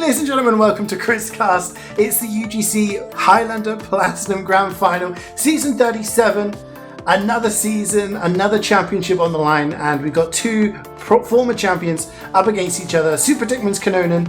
Ladies and gentlemen, welcome to KritzKast. It's the UGC Highlander Platinum Grand Final, Season 37. Another season, another championship on the line, and we've got two former champions up against each other. Super Dickmann's KANNONEN,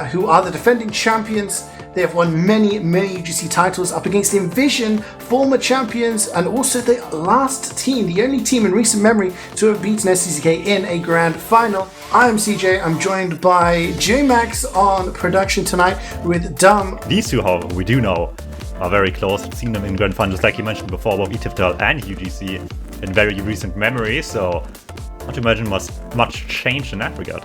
who are the defending champions. They have won many UGC titles up against inVision, former champions, and also the last team, the only team in recent memory to have beaten SCCK in a grand final. I am CeeJaey. I'm joined by JMaxchill on production tonight with DuMmTm. These two, however, we do know are very close. We've seen them in grand finals, like you mentioned before, with Wiethoofd and UGC in very recent memory, so not to imagine much change in that regard.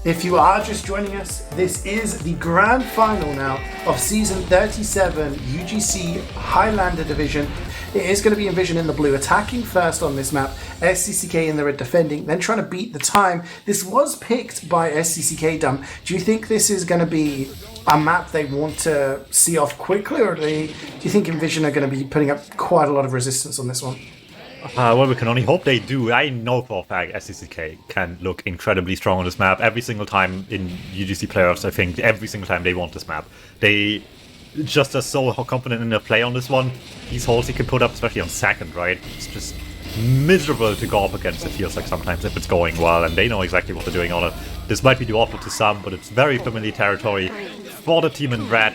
If you are just joining us, this is the grand final now of Season 37 UGC Highlander Division. It is going to be inVision in the blue, attacking first on this map, SCCK in the red defending, then trying to beat the time. This was picked by SCCK, DuMmTm. Do you think this is going to be a map they want to see off quickly, or do you think inVision are going to be putting up quite a lot of resistance on this one? Well, we can only hope they do. I know for a fact SCCK can look incredibly strong on this map. Every single time in UGC playoffs, I think every single time they want this map. They just are so confident in their play on this one. These holes he can put up, especially on second, right? It's just miserable to go up against, it feels like sometimes, if it's going well, and they know exactly what they're doing on it. This might be too awful to some, but it's very familiar territory for the team in red.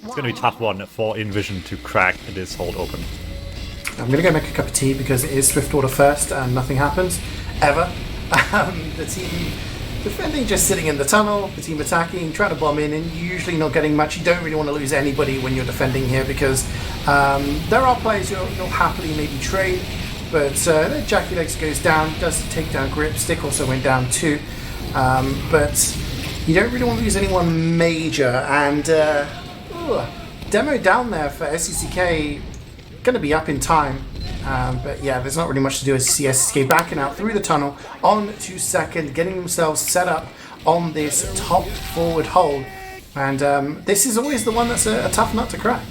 It's going to be a tough one for inVision to crack this hold open. I'm going to go make a cup of tea because it is Swiftwater first and nothing happens, ever. The team defending just sitting in the tunnel, the team attacking, trying to bomb in, and usually not getting much. You don't really want to lose anybody when you're defending here because there are players you'll happily maybe trade, but Jackie Legs goes down, does take down Grip, Stick also went down too, but you don't really want to lose anyone major, and demo down there for SCCK. Going to be up in time, but yeah, there's not really much to do as you see SCCK backing out through the tunnel on to second, getting themselves set up on this top forward hold, and this is always the one that's a tough nut to crack.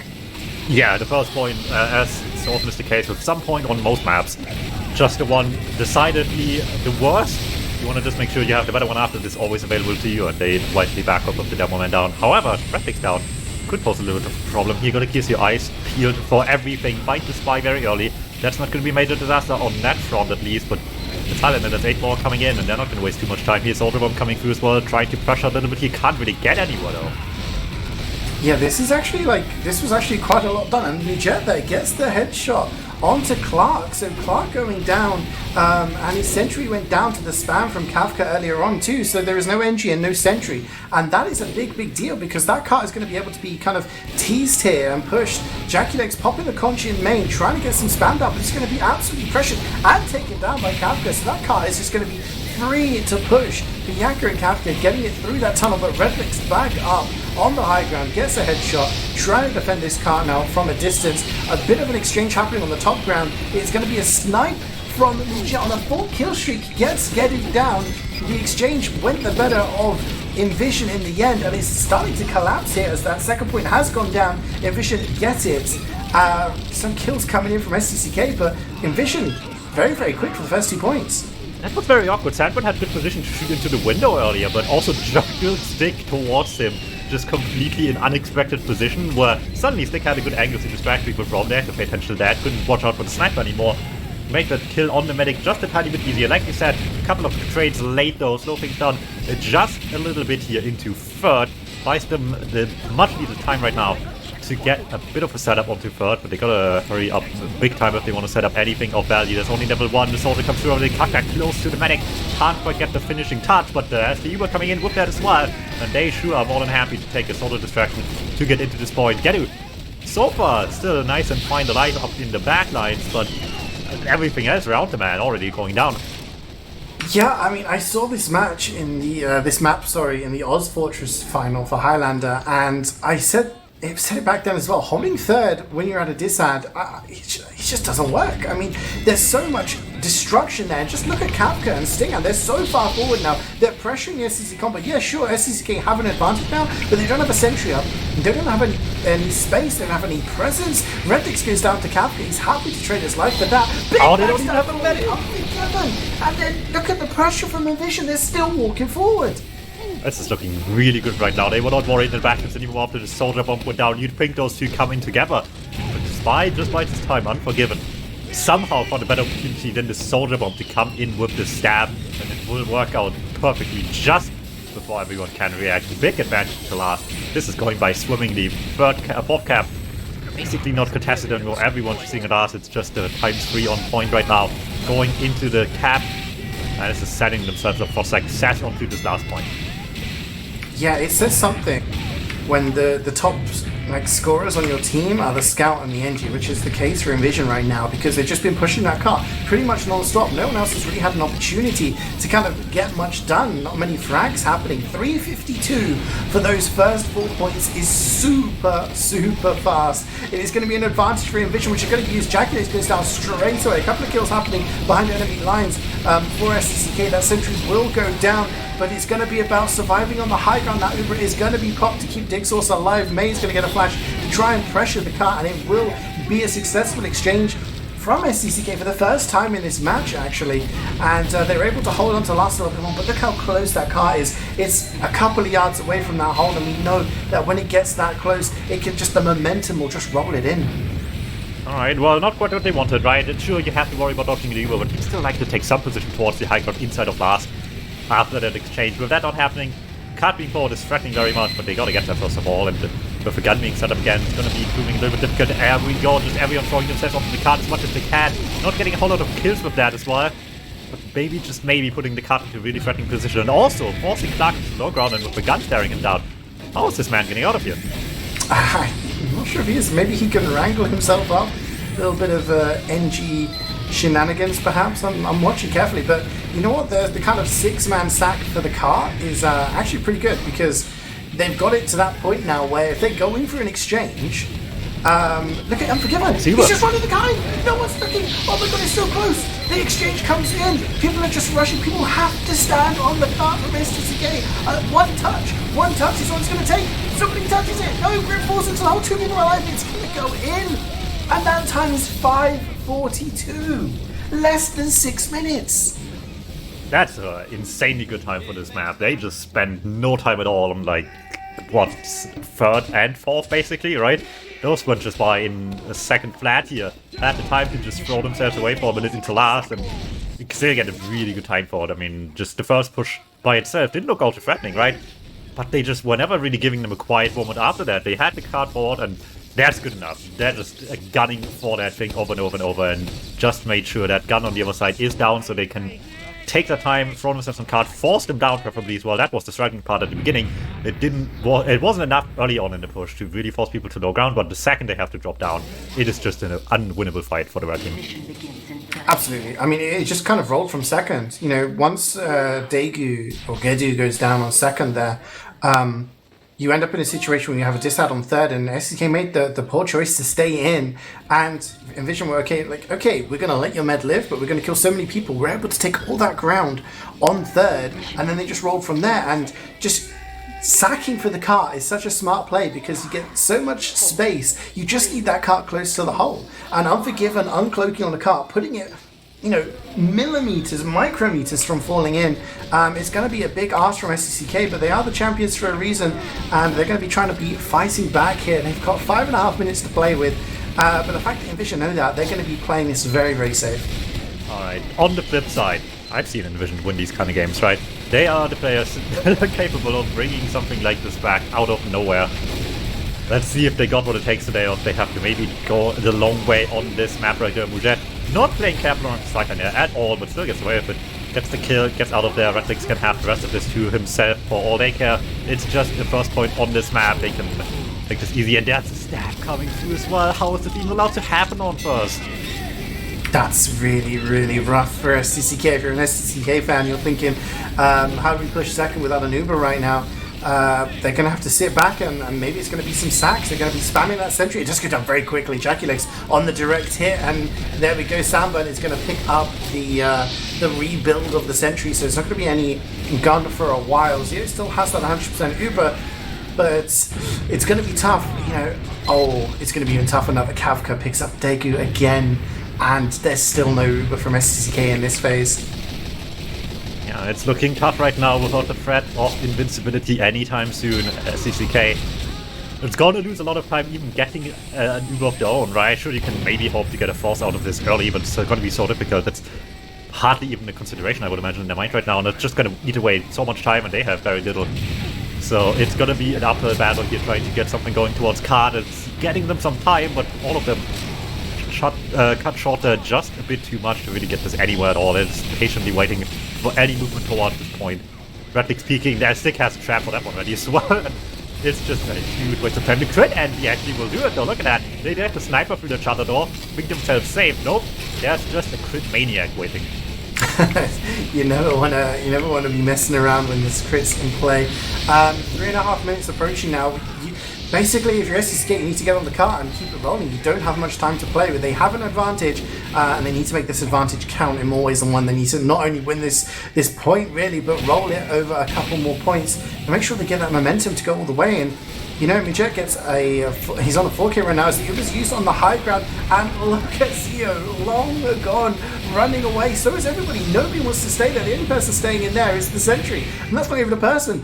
Yeah, the first point, as is often is the case with some point on most maps, just the one decidedly the worst. You want to just make sure you have the better one after this always available to you, and they rightly back up with the demo man down. However, Redpix down could pose a little bit of a problem. You're going to kiss your eyes peeled for everything, find the spy very early. That's not going to be a major disaster on that front at least, but it's Highlander, there's 8 more coming in, and they're not going to waste too much time. Here's Ultramom coming through as well, trying to pressure a little bit. He can't really get anywhere though. Yeah, this was actually quite a lot done, and Nujet there gets the headshot onto Clark, so Clark going down, and his sentry went down to the spam from Kafka earlier on too, so there is no NG and no sentry, and that is a big deal because that cart is going to be able to be kind of teased here and pushed. Jackie Legs popping the Conchi in main, trying to get some spam down, but it's going to be absolutely pressured and taken down by Kafka, so that cart is just going to be free to push for Yaka and Kafka, getting it through that tunnel, but Redlick's back up on the high ground, gets a headshot, trying to defend this cart now from a distance. A bit of an exchange happening on the top ground. It's going to be a snipe from Nujet on a full kill streak, gets getting down. The exchange went the better of inVision in the end, and it's starting to collapse here as that second point has gone down. inVision get it. Some kills coming in from SCCK, but inVision very quick for the first 2 points. That was very awkward. Sandwood had good position to shoot into the window earlier, but also juggled Stick towards him. Just completely in unexpected position where suddenly Stick had a good angle to distract people from. They had to pay attention to that, couldn't watch out for the sniper anymore. Make that kill on the medic just a tiny bit easier. Like you said, a couple of trades late though, slow things down just a little bit here into third. Buys them the much needed time right now to get a bit of a setup onto third, but they gotta hurry up big time if they want to set up anything of value. There's only level 1, the soldier comes through, they cut that close to the medic, can't quite get the finishing touch, but as the Uber coming in with that as well, and they sure are more than happy to take a soldier distraction to get into this point. Gedu, so far, still nice and fine, the light up in the back lines, but everything else around the man already going down. Yeah, I mean, I saw this match in the, in the Oz Fortress final for Highlander, and I said it back then as well. Holding third when you're at a disad, it just doesn't work. I mean, there's so much destruction there. Just look at Kafka and Stinger. They're so far forward now. They're pressuring the SCC comp. Yeah, sure, SCCK have an advantage now, but they don't have a sentry up. They don't have any space. They don't have any presence. Redix goes down to Kafka. He's happy to trade his life for that. Big they don't even have a medic. And then look at the pressure from inVision. They're still walking forward. This is looking really good right now. They were not worried in the backwards anymore after the soldier bomb went down. You'd think those two come in together. But just by this time, Unforgiven somehow found a better opportunity than the soldier bomb to come in with the stab. And it will work out perfectly just before everyone can react. Big advantage to last. This is going by swimmingly. Fourth cap. Basically not contested anymore. Everyone's seeing it last. It's just the ×3 on point right now. Going into the cap. And this is setting themselves up for success onto this last point. Yeah, it says something when the top scorers on your team are the scout and the NG, which is the case for inVision right now, because they've just been pushing that car pretty much non-stop. No one else has really had an opportunity to kind of get much done. Not many frags happening. 352 for those first 4 points is super fast. It is going to be an advantage for inVision, which are going to use. JaxchiLynx goes down straight away. A couple of kills happening behind enemy lines for SCCK. That sentry will go down, but it's going to be about surviving on the high ground. That Uber is going to be popped to keep Digsource alive. May's going to get a flash to try and pressure the car, and it will be a successful exchange from SCCK for the first time in this match, actually. And they were able to hold on to last a little bit more, but look how close that car is. It's a couple of yards away from that hold, and we know that when it gets that close, it can just, the momentum will just roll it in. Alright, well, not quite what they wanted, right? And sure, you have to worry about dodging the Uber, but you still like to take some position towards the high ground inside of last after that exchange. With that not happening, card being forward is threatening very much, but they gotta get there first of all, and with the gun being set up again, it's gonna be proving a little bit difficult. There we go, just everyone throwing themselves onto the card as much as they can. Not getting a whole lot of kills with that as well, but maybe putting the card into a really threatening position, and also forcing Clark into low ground and with the gun staring him down. How is this man getting out of here? I'm not sure if he is. Maybe he can wrangle himself up. A little bit of NG shenanigans, perhaps. I'm watching carefully, but you know what? The kind of 6-man sack for the car is actually pretty good, because they've got it to that point now where if they're going for an exchange, look at Unforgiven. He's just running the car in. No one's looking. Oh my god, it's so close. The exchange comes in. People are just rushing. People have to stand on the car from SCCK. One touch is all it's going to take. Somebody touches it. No, Grip falls into the hole. 2 people alive. It's going to go in. And that time is 5:42. Less than 6 minutes. That's an insanely good time for this map. They just spend no time at all on, like, what, 3rd and 4th, basically, right? Those went just by in a second flat here. Had the time to just throw themselves away for a minute into last, and you can still get a really good time for it. I mean, just the first push by itself didn't look all too threatening, right? But they just were never really giving them a quiet moment after that. They had the card forward, and that's good enough. They're just gunning for that thing over and over and over, and just made sure that gun on the other side is down so they can take their time, throw themselves on card, force them down preferably as well. That was the striking part at the beginning. It wasn't enough early on in the push to really force people to low ground, but the second they have to drop down, it is just an unwinnable fight for the red team. Absolutely. I mean, it just kind of rolled from second. You know, once Daegu or Gedu goes down on second there, you end up in a situation where you have a disad on third, and SCK made the poor choice to stay in, and inVision were okay, we're going to let your med live, but we're going to kill so many people. We're able to take all that ground on third, and then they just rolled from there, and just sacking for the cart is such a smart play because you get so much space. You just need that cart close to the hole, and Unforgiven uncloaking on the cart, putting it, you know, millimeters, micrometers from falling in. It's going to be a big ask from SCCK, but they are the champions for a reason, and they're going to be trying to be fighting back here. They've got 5.5 minutes to play with, but the fact that inVision know that, they're going to be playing this very, very safe. Alright, on the flip side, I've seen inVision win these kind of games, right? They are the players that are capable of bringing something like this back out of nowhere. Let's see if they got what it takes today, or if they have to maybe go the long way on this map right here. Mujet not playing careful on the sideline at all, but still gets away with it. Gets the kill, gets out of there. RedLynx can have the rest of this to himself for all they care. It's just the first point on this map. They can make this easy, and there's a stab coming through as well. How is it even allowed to happen on first? That's really, really rough for SCCK. If you're an SCCK fan, you're thinking, how do we push second without an Uber right now? They're going to have to sit back, and maybe it's going to be some sacks. They're going to be spamming that sentry. It just got done very quickly. JaxchiLynx on the direct hit, and there we go. Sandburn is going to pick up the rebuild of the sentry, so it's not going to be any gun for a while. Zero still has that 100% Uber, but it's going to be tough. You know, it's going to be even tougher now that Kavka picks up Daegu again, and there's still no Uber from SCCK in this phase. Yeah, It's looking tough right now without the threat of invincibility anytime soon, CCK. It's gonna lose a lot of time even getting an Uber of their own, right? Sure, you can maybe hope to get a force out of this early, but it's gonna be so difficult. It's hardly even a consideration, I would imagine, in their mind right now, and it's just gonna eat away so much time, and they have very little. So it's gonna be an uphill battle here, trying to get something going towards Card. It's getting them some time, but all of them cut short just a bit too much to really get this anywhere at all. It's patiently waiting for any movement towards this point. Practically speaking, their stick has a trap for that one already as well. It's just a huge waste of time to crit, and he actually will do it though. Look at that. They have to sniper through the shutter door, make themselves safe. Nope, there's just a crit maniac waiting. you never wanna be messing around when there's crits in play. 3.5 minutes approaching now. Basically, if you're SCK, you need to get on the cart and keep it rolling. You don't have much time to play with. They have an advantage, and they need to make this advantage count in more ways than one. They need to not only win this point, really, but roll it over a couple more points and make sure they get that momentum to go all the way. And, you know, Mijette gets he's on a 4K right now, as the Uber's used on the high ground, and look at Zio, long gone, running away. So is everybody. Nobody wants to stay there. The only person staying in there is the sentry, and that's not even a person.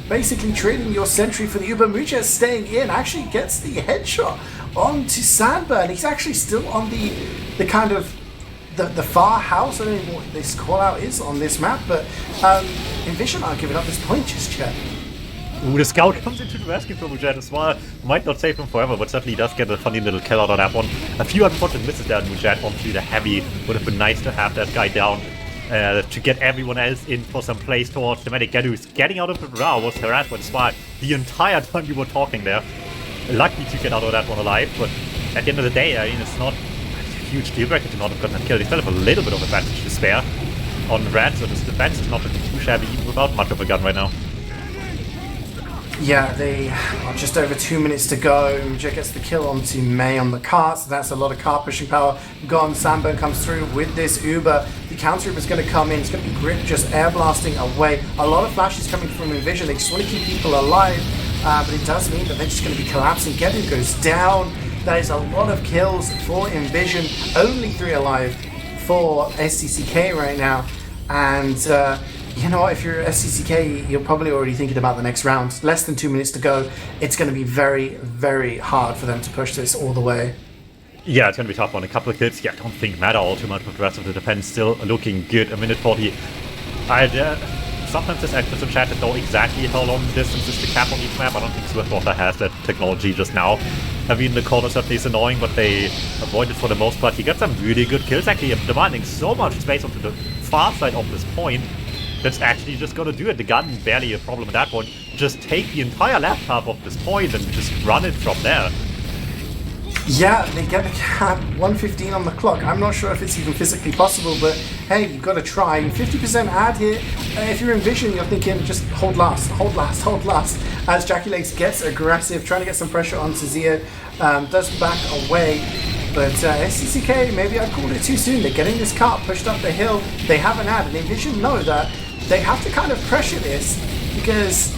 Basically trading your sentry for the Uber. Mijette staying in, actually gets the headshot onto Sandburn. He's actually still on the kind of the far house. I don't know what this call out is on this map, but inVision aren't giving up this point just yet. Ooh, the scout comes into the rescue from Mijette as well. Might not save him forever, but certainly does get a funny little kill out on that one. A few unfortunate misses there on Mijette onto the heavy. Would have been nice to have that guy down to get everyone else in for some plays towards the medic. Who's getting out of the row was harassed by the Smart the entire time you were talking there. Lucky to get out of that one alive, but at the end of the day, I mean, it's not a huge deal breaker to not have gotten that kill. They still have a little bit of advantage to spare on Red, so this defense is not looking too shabby even without much of a gun right now. Yeah, they are just over 2 minutes to go. Mijette gets the kill onto May on the cart, so that's a lot of cart pushing power gone. Sandburn comes through with this Uber. The counter Uber is going to come in. It's going to be Grip just air blasting away. A lot of flashes coming from inVision. They just want to keep people alive, but it does mean that they're just going to be collapsing. Getting goes down. That is a lot of kills for inVision. Only 3 alive for SCCK right now, and you know what, if you're SCCK, you're probably already thinking about the next round. Less than 2 minutes to go. It's going to be very, very hard for them to push this all the way. Yeah, it's going to be tough on a couple of kills. Yeah, I don't think matter all too much, but the rest of the defense still looking good. A minute 40. Sometimes there's experts in chat that know exactly how long the distance is to cap on each map. I don't think Swiftwater has that technology just now. I mean, the corner certainly is annoying, but they avoid it for the most part. He got some really good kills, actually, demanding so much space onto the far side of this point. That's actually just gonna do it. The gun barely a problem at that point. Just take the entire left half of this point and just run it from there. Yeah, they get the cap, 1:15 on the clock. I'm not sure if it's even physically possible, but hey, you've got to try. 50% ad here. If you're inVision, you're thinking just hold last, hold last, hold last. As JackieLakes gets aggressive, trying to get some pressure onto Zio, does back away. But SCCK, maybe I called it too soon. They're getting this cart pushed up the hill. They have an ad, and inVision know that they have to kind of pressure this because,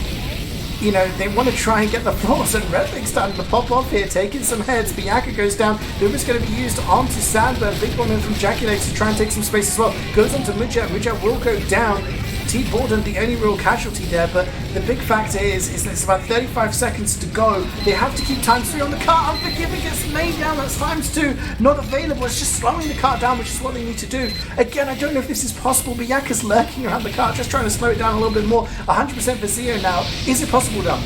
you know, they want to try and get the floors, and Redlink's starting to pop off here, taking some heads. Bianca goes down. Uber's going to be used onto Sandburn. Big one in from JackieLakes to try and take some space as well. Goes on to Mijette. Mijette will go down. T. Borden, the only real casualty there, but the big factor is that it's about 35 seconds to go. They have to keep times 3 on the car. Unforgiving gets laid down. That's times 2. Not available. It's just slowing the car down, which is what they need to do. Again, I don't know if this is possible. Bianca's lurking around the car, just trying to slow it down a little bit more. 100% for Zio now. Is it possible, Dom?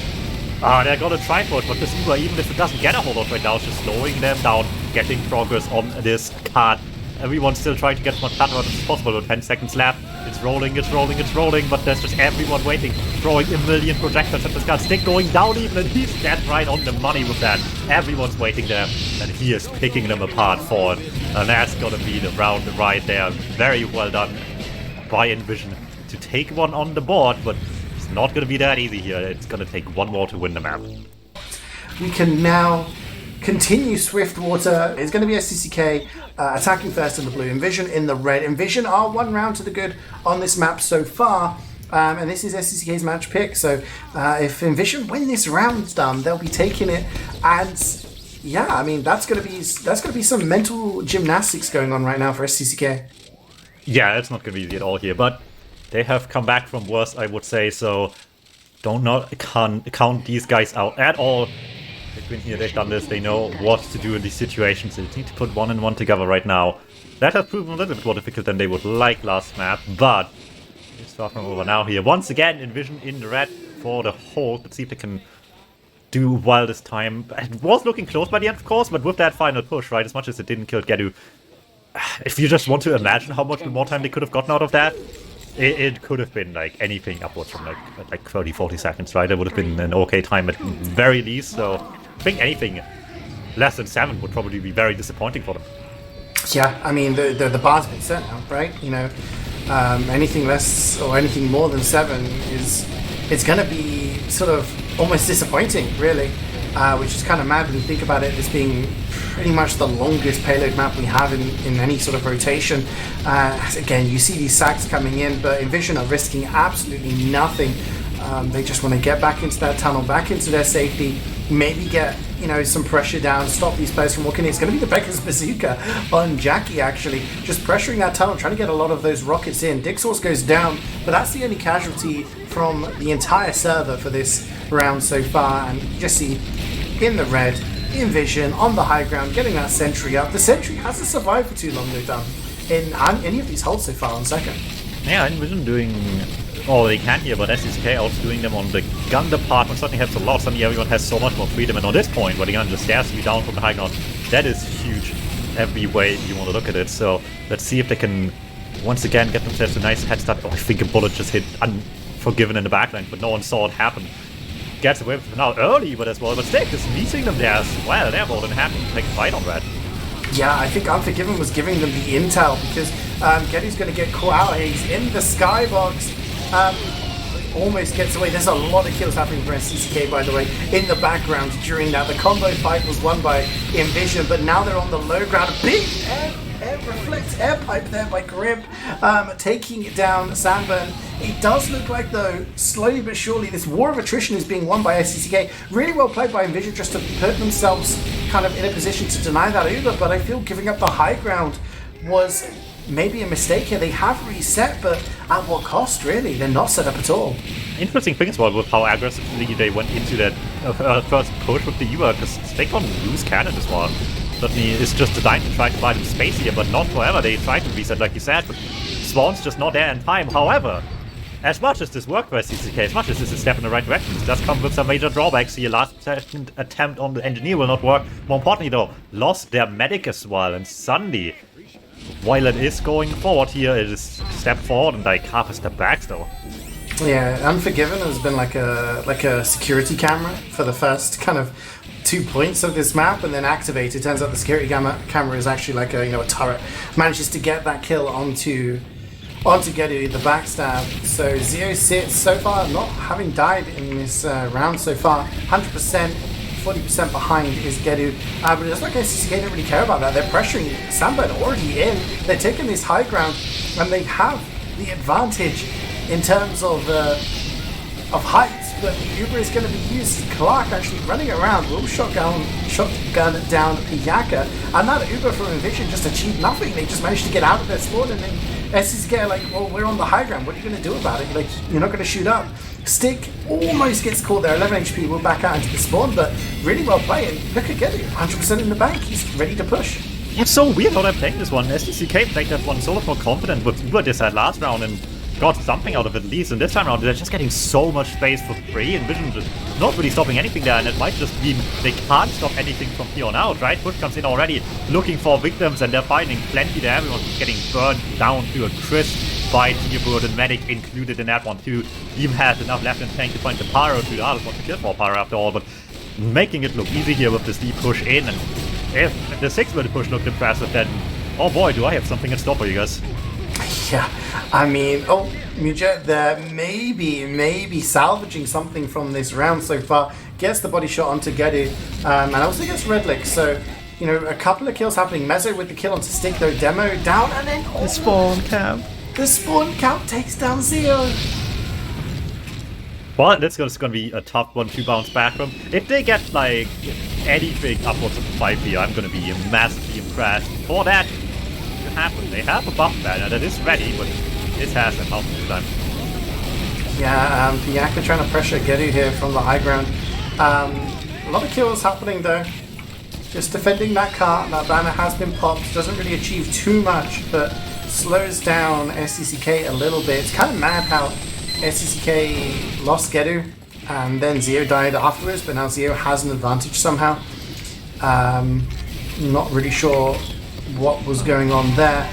They're gonna try for it, but this Uber, even if it doesn't get a hold of right now, it's just slowing them down, getting progress on this card. Everyone's still trying to get as much Plat as possible with 10 seconds left. It's rolling, it's rolling, it's rolling, but there's just everyone waiting, throwing a million projectiles at this guy. Stick going down even, and he's dead right on the money with that. Everyone's waiting there, and he is picking them apart for it. And that's gonna be the round right there. Very well done by inVision to take one on the board, but it's not gonna be that easy here. It's gonna take one more to win the map. We can now continue Swiftwater. It's going to be SCCK attacking first in the blue, inVision in the red. inVision are 1 round to the good on this map so far, and this is SCCK's match pick. So if inVision win this round, done, they'll be taking it. And yeah, I mean that's going to be some mental gymnastics going on right now for SCCK. Yeah, it's not going to be easy at all here, but They have come back from worse, I would say, so don't not count these guys out at all. They've been here, they've done this, they know what to do in these situations. They need to put 1 and 1 together right now. That has proven a little bit more difficult than they would like last map, but it's far from over now here. Once again, inVision in the red for the hold. Let's see if they can do well this time. It was looking close by the end, of course, but with that final push, right, as much as it didn't kill Gedu, if you just want to imagine how much more time they could have gotten out of that, it could have been like anything upwards from like 30-40 seconds, right? It would have been an okay time at very least, so I think anything less than 7 would probably be very disappointing for them. Yeah, I mean, the bar's been set now, right? You know, anything less or anything more than 7 it's going to be sort of almost disappointing, really, which is kind of mad when you think about it as being pretty much the longest payload map we have in any sort of rotation. Again, you see these sags coming in, but inVision are risking absolutely nothing. They just want to get back into that tunnel, back into their safety, maybe get, you know, some pressure down, stop these players from walking in. It's going to be the Becker's Bazooka on Jackie, actually, just pressuring that tunnel, trying to get a lot of those rockets in. Dixor's goes down, but that's the only casualty from the entire server for this round so far, and you just see in the red, inVision on the high ground, getting that sentry up. The sentry hasn't survived for too long, though, done in any of these holds so far on second. Yeah, inVision doing all they can here, but SCK also doing them on the gun department certainly helps a lot. Suddenly everyone has so much more freedom, and on this point, where the gun just stares you down from the high ground, that is huge every way you want to look at it. So let's see if they can once again get themselves a nice head start. Oh, I think a bullet just hit Unforgiven in the backline, but no one saw it happen. Gets away with it now early, but as well, but Stick is meeting them there as well. They're more than happy to take a fight on red. Yeah, I think Unforgiven was giving them the intel, because Getty's going to get caught out. He's in the skybox. Almost gets away. There's a lot of kills happening for SCK, by the way, in the background during that. The combo fight was won by inVision, but now they're on the low ground. Big air pipe there by Grib, taking it down Sandburn. It does look like, though, slowly but surely, this war of attrition is being won by SCK. Really well played by inVision just to put themselves kind of in a position to deny that Uber, but I feel giving up the high ground was maybe a mistake here. They have reset, but at what cost, really? They're not set up at all. Interesting thing as well with how aggressively they went into that first push with the Uber, because they can't lose cannon as well. Certainly it's just designed to try to buy them space here, but not forever. They tried to reset, like you said, but Swan's just not there in time. However, as much as this worked for SCK, as much as this is a step in the right direction, this does come with some major drawbacks here. Last second attempt on the engineer will not work. More importantly though, lost their medic as well, and suddenly, while it is going forward here, it is a step forward and like half a step back still. Yeah, Unforgiven has been like a security camera for the first kind of 2 points of this map, and then activated. Turns out the security camera is actually like a turret. Manages to get that kill onto Gedu, the backstab. So Zio sits so far, not having died in this round so far. 100%, 40% behind is Gedu. But it looks like SCK don't really care about that. They're pressuring Sandburn already in. They're taking this high ground, and they have the advantage in terms of height. But the Uber is going to be used. Clark actually running around, will shotgun down Piyaka, and that Uber from inVision just achieved nothing. They just managed to get out of their spawn, and then SCK are like, well, we're on the high ground. What are you going to do about it? Like, you're not going to shoot up. Stick almost gets caught there. 11 HP will back out into the spawn, but really well played. Look at Getty, 100% in the bank. He's ready to push. It's so weird how they're playing this one. SCK played that one so much more confident with Uber this last round and got something out of it at least, and this time around they're just getting so much space for free, inVision just not really stopping anything there, and it might just mean they can't stop anything from here on out, right? Push comes in already, looking for victims, and they're finding plenty there. Everyone's getting burned down to a crisp by T-Bird and Medic included in that one too. Even has enough left in tank to find the Pyro to the others want to kill for Pyro after all, but making it look easy here with this deep push in, and if the 6-minute push looked impressive, then oh boy, do I have something in store for you guys. Yeah, I mean, Mujet there maybe salvaging something from this round so far. Gets the body shot onto Gedu, and also gets Redlick. So, you know, a couple of kills happening. Mezzo with the kill onto Stick though. Demo down, and then the spawn camp. The spawn camp takes down Zio. Well, that's going to be a tough one to bounce back from. If they get like anything upwards of 5 here, I'm going to be massively impressed. For that happen. They have a buff banner that is ready, but this has them half the time. Yeah, Piaka trying to pressure Gedu here from the high ground. A lot of kills happening though. Just defending that cart. That banner has been popped. Doesn't really achieve too much, but slows down SCCK a little bit. It's kind of mad how SCCK lost Gedu and then Zeo died afterwards, but now Zeo has an advantage somehow. Not really sure what was going on there,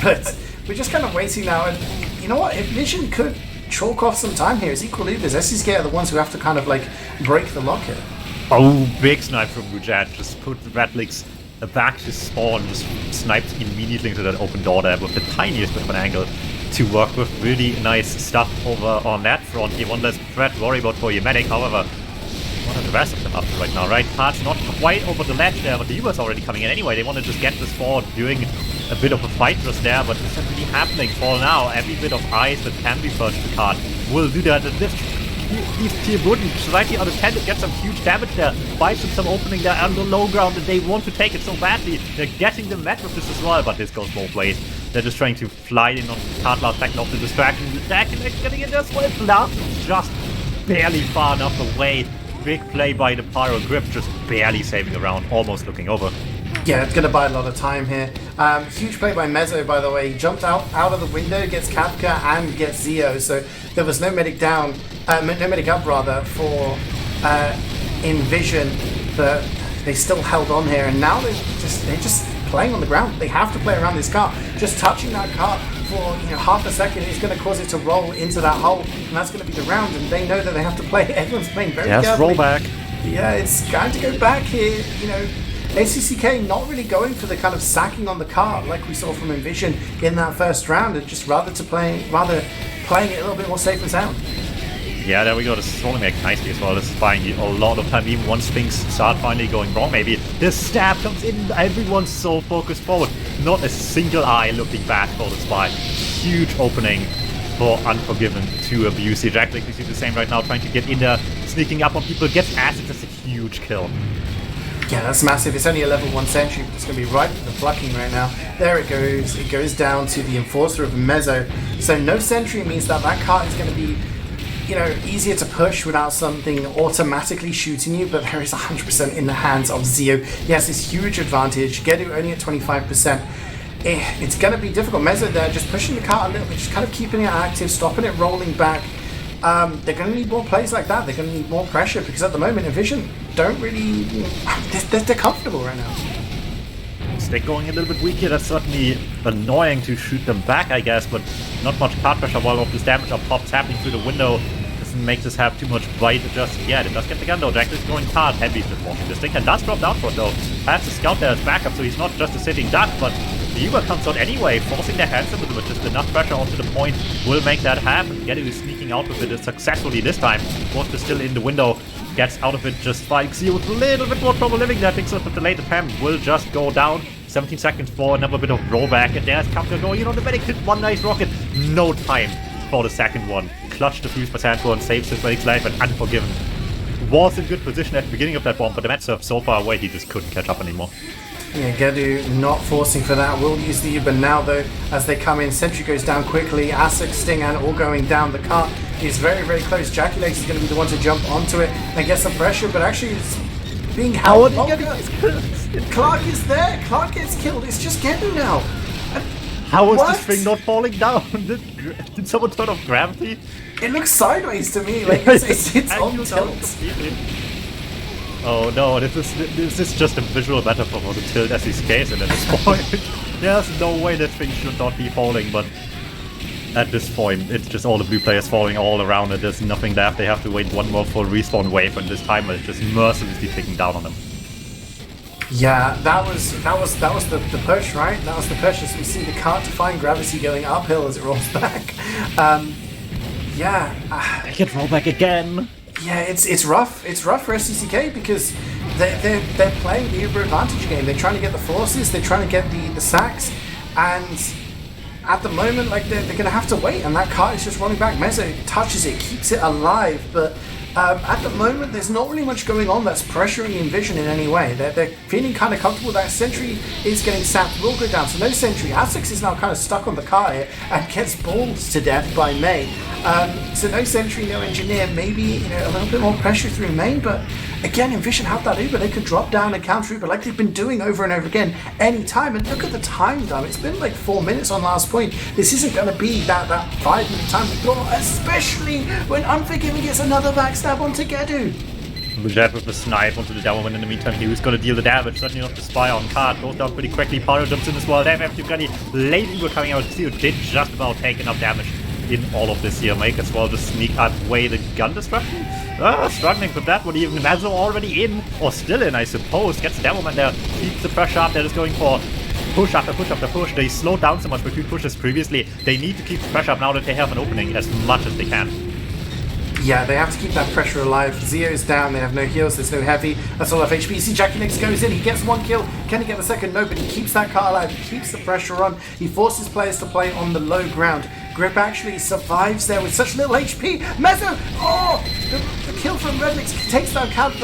but we're just kind of waiting now. And you know what? inVision could chalk off some time here. It's equally because SCCK are the ones who have to kind of like break the lock here. Oh, big snipe from Mujad. Just put the Redlicks back to spawn. Just sniped immediately into that open door there with the tiniest bit of an angle to work with. Really nice stuff over on that front. He one less threat to worry about for your medic. However, what are the rest of them up to right now, right? Plat's not quite over the ledge there, but the Uber's already coming in anyway. They want to just get this forward, doing a bit of a fight just there, but it's not really happening for now. Every bit of ice that can be purged to card will do that. And this Py-bun slightly unattended, get some huge damage there, buys them some opening there on the low ground, and they want to take it so badly. They're getting the met with this as well, but this goes both ways. They're just trying to fly in on card last second off the distraction. The attack and getting in there as well. Plat just barely far enough away. Big play by the Pyro Grip, just barely saving around, almost looking over. Yeah, it's going to buy a lot of time here. Huge play by Mezzo, by the way. He jumped out of the window, gets Kafka and gets Zeo, so there was no medic down, no medic up rather, for inVision, but they still held on here, and now they're just playing on the ground. They have to play around this cart. Just touching that cart for half a second is going to cause it to roll into that hole, and that's going to be the round, and they know that they have to play. Everyone's playing very carefully. Roll back. Yeah, it's going to go back here, SCCK not really going for the kind of sacking on the cart like we saw from inVision in that first round, and just rather playing it a little bit more safe and sound. Yeah, there we go. This is rolling back nicely as well. This is buying you a lot of time, even once things start finally going wrong. Maybe this stab comes in, everyone's so focused forward. Not a single eye looking back for the spy. Huge opening for Unforgiven to abuse. CeeJaey, we see the same right now, trying to get in there, sneaking up on people, gets acid. That's a huge kill. Yeah, that's massive. It's only a level 1 sentry, but it's going to be right with the plucking right now. There it goes. It goes down to the Enforcer of Mezzo. So no sentry means that cart is going to be, easier to push without something automatically shooting you, but there is 100% in the hands of Zeo. He has this huge advantage. Gedu only at 25%. It's going to be difficult. Mezzo there, just pushing the cart a little bit, just kind of keeping it active, stopping it rolling back. They're going to need more plays like that. They're going to need more pressure, because at the moment inVision don't really, they're comfortable right now. Stick going a little bit weak here. That's certainly annoying to shoot them back, I guess, but not much card pressure while all this damage up pops happening through the window. Doesn't make this have too much bite just yet. It does get the gun though. Jack is going hard. Heavy's just watching this thing, and does drop down for it though. Has to scout there as backup, so he's not just a sitting duck, but the Uber comes out anyway, forcing their hands a little bit. Just enough pressure onto the point will make that happen. Gedu is sneaking out with it successfully this time. Ghost is still in the window. Gets out of it just fine. Zeo with a little bit more trouble living there. Thinks that the late attempt will just go down. 17 seconds for another bit of rollback, and there's Kafka going the medic hit one nice rocket. No time for the second one. Clutch the fuse by Sanford, saves his medic's life, and Unforgiven was in good position at the beginning of that bomb, but the Met surf so far away he just couldn't catch up anymore. Yeah, Gedu not forcing for that. Will use the Uber now though as they come in. Sentry goes down quickly. Asik, Sting, and all going down. The cart is very, very close. Jackie Legs is going to be the one to jump onto it and get some pressure, but actually it's being held longer. Clark is there. Clark gets killed. It's just Gedu now. How is this thing not falling down? Did someone turn off gravity? It looks sideways to me. Like it's on tilt. Oh no, this is just a visual metaphor for the tilt as he skates, and at this point, there's no way this thing should not be falling, but at this point, it's just all the blue players falling all around it. There's nothing left. They have to wait one more full respawn wave, and this timer is just mercilessly ticking down on them. Yeah, that was the push, right? That was the push as we see the cart defying gravity going uphill as it rolls back. They can roll back again. Yeah, it's rough. It's rough for SCCK because they're playing the Uber advantage game. They're trying to get the forces. They're trying to get the sacks, and at the moment, like they're going to have to wait. And that cart is just rolling back. Mezzo touches it, keeps it alive, but At the moment, there's not really much going on that's pressuring inVision in any way. They're feeling kind of comfortable. That sentry is getting sapped, will go down, so no sentry. Aztecs is now kind of stuck on the car here and gets balled to death by May. So no sentry, no engineer, maybe a little bit more pressure through main, but again, inVision have that Uber. They could drop down and counter Uber like they've been doing over and over again any time. And look at the time, though. It's been like 4 minutes on last point. This isn't going to be that 5-minute time we thought, especially when Unforgiven gets another backstab onto Gedu. Wiethoofd with the snipe onto the down, and in the meantime, he was going to deal the damage. Certainly not the spy on card. Goes down pretty quickly. Pyro jumps in as well. They have FTW late Uber coming out. Steel did just about take enough damage in all of this here. Make as well to sneak away the gun destruction. Struggling with that one. Even Mezzo already in, or still in, I suppose. Gets the demo man there. Keeps the pressure up. They're just going for push after push after push. They slowed down so much between pushes previously. They need to keep the pressure up now that they have an opening as much as they can. Yeah, they have to keep that pressure alive. Zeo's down, they have no heals, there's no heavy, that's all of HP. CeeJaey next goes in, he gets 1 kill. Can he get the second? No, but he keeps that car alive, he keeps the pressure on. He forces players to play on the low ground. Grip actually survives there with such little HP. Mezzo! Oh! The kill from Redlix takes down Cav,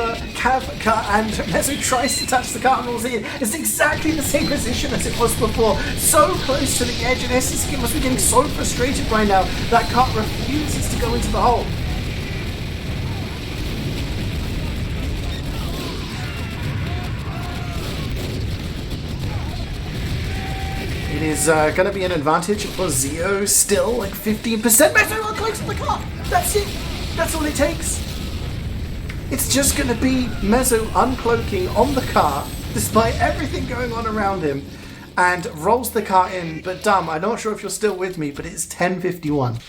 and Mezzo tries to touch the car and rolls in. It's exactly the same position as it was before. So close to the edge, and SCK must be getting so frustrated right now. That car refuses to go into the hole. It is going to be an advantage for Zeo still, like 15%. Mezzo uncloaks the car! That's it! That's all it takes! It's just going to be Mezzo uncloaking on the car, despite everything going on around him, and rolls the car in. But Dum, I'm not sure if you're still with me, but it's 10:51.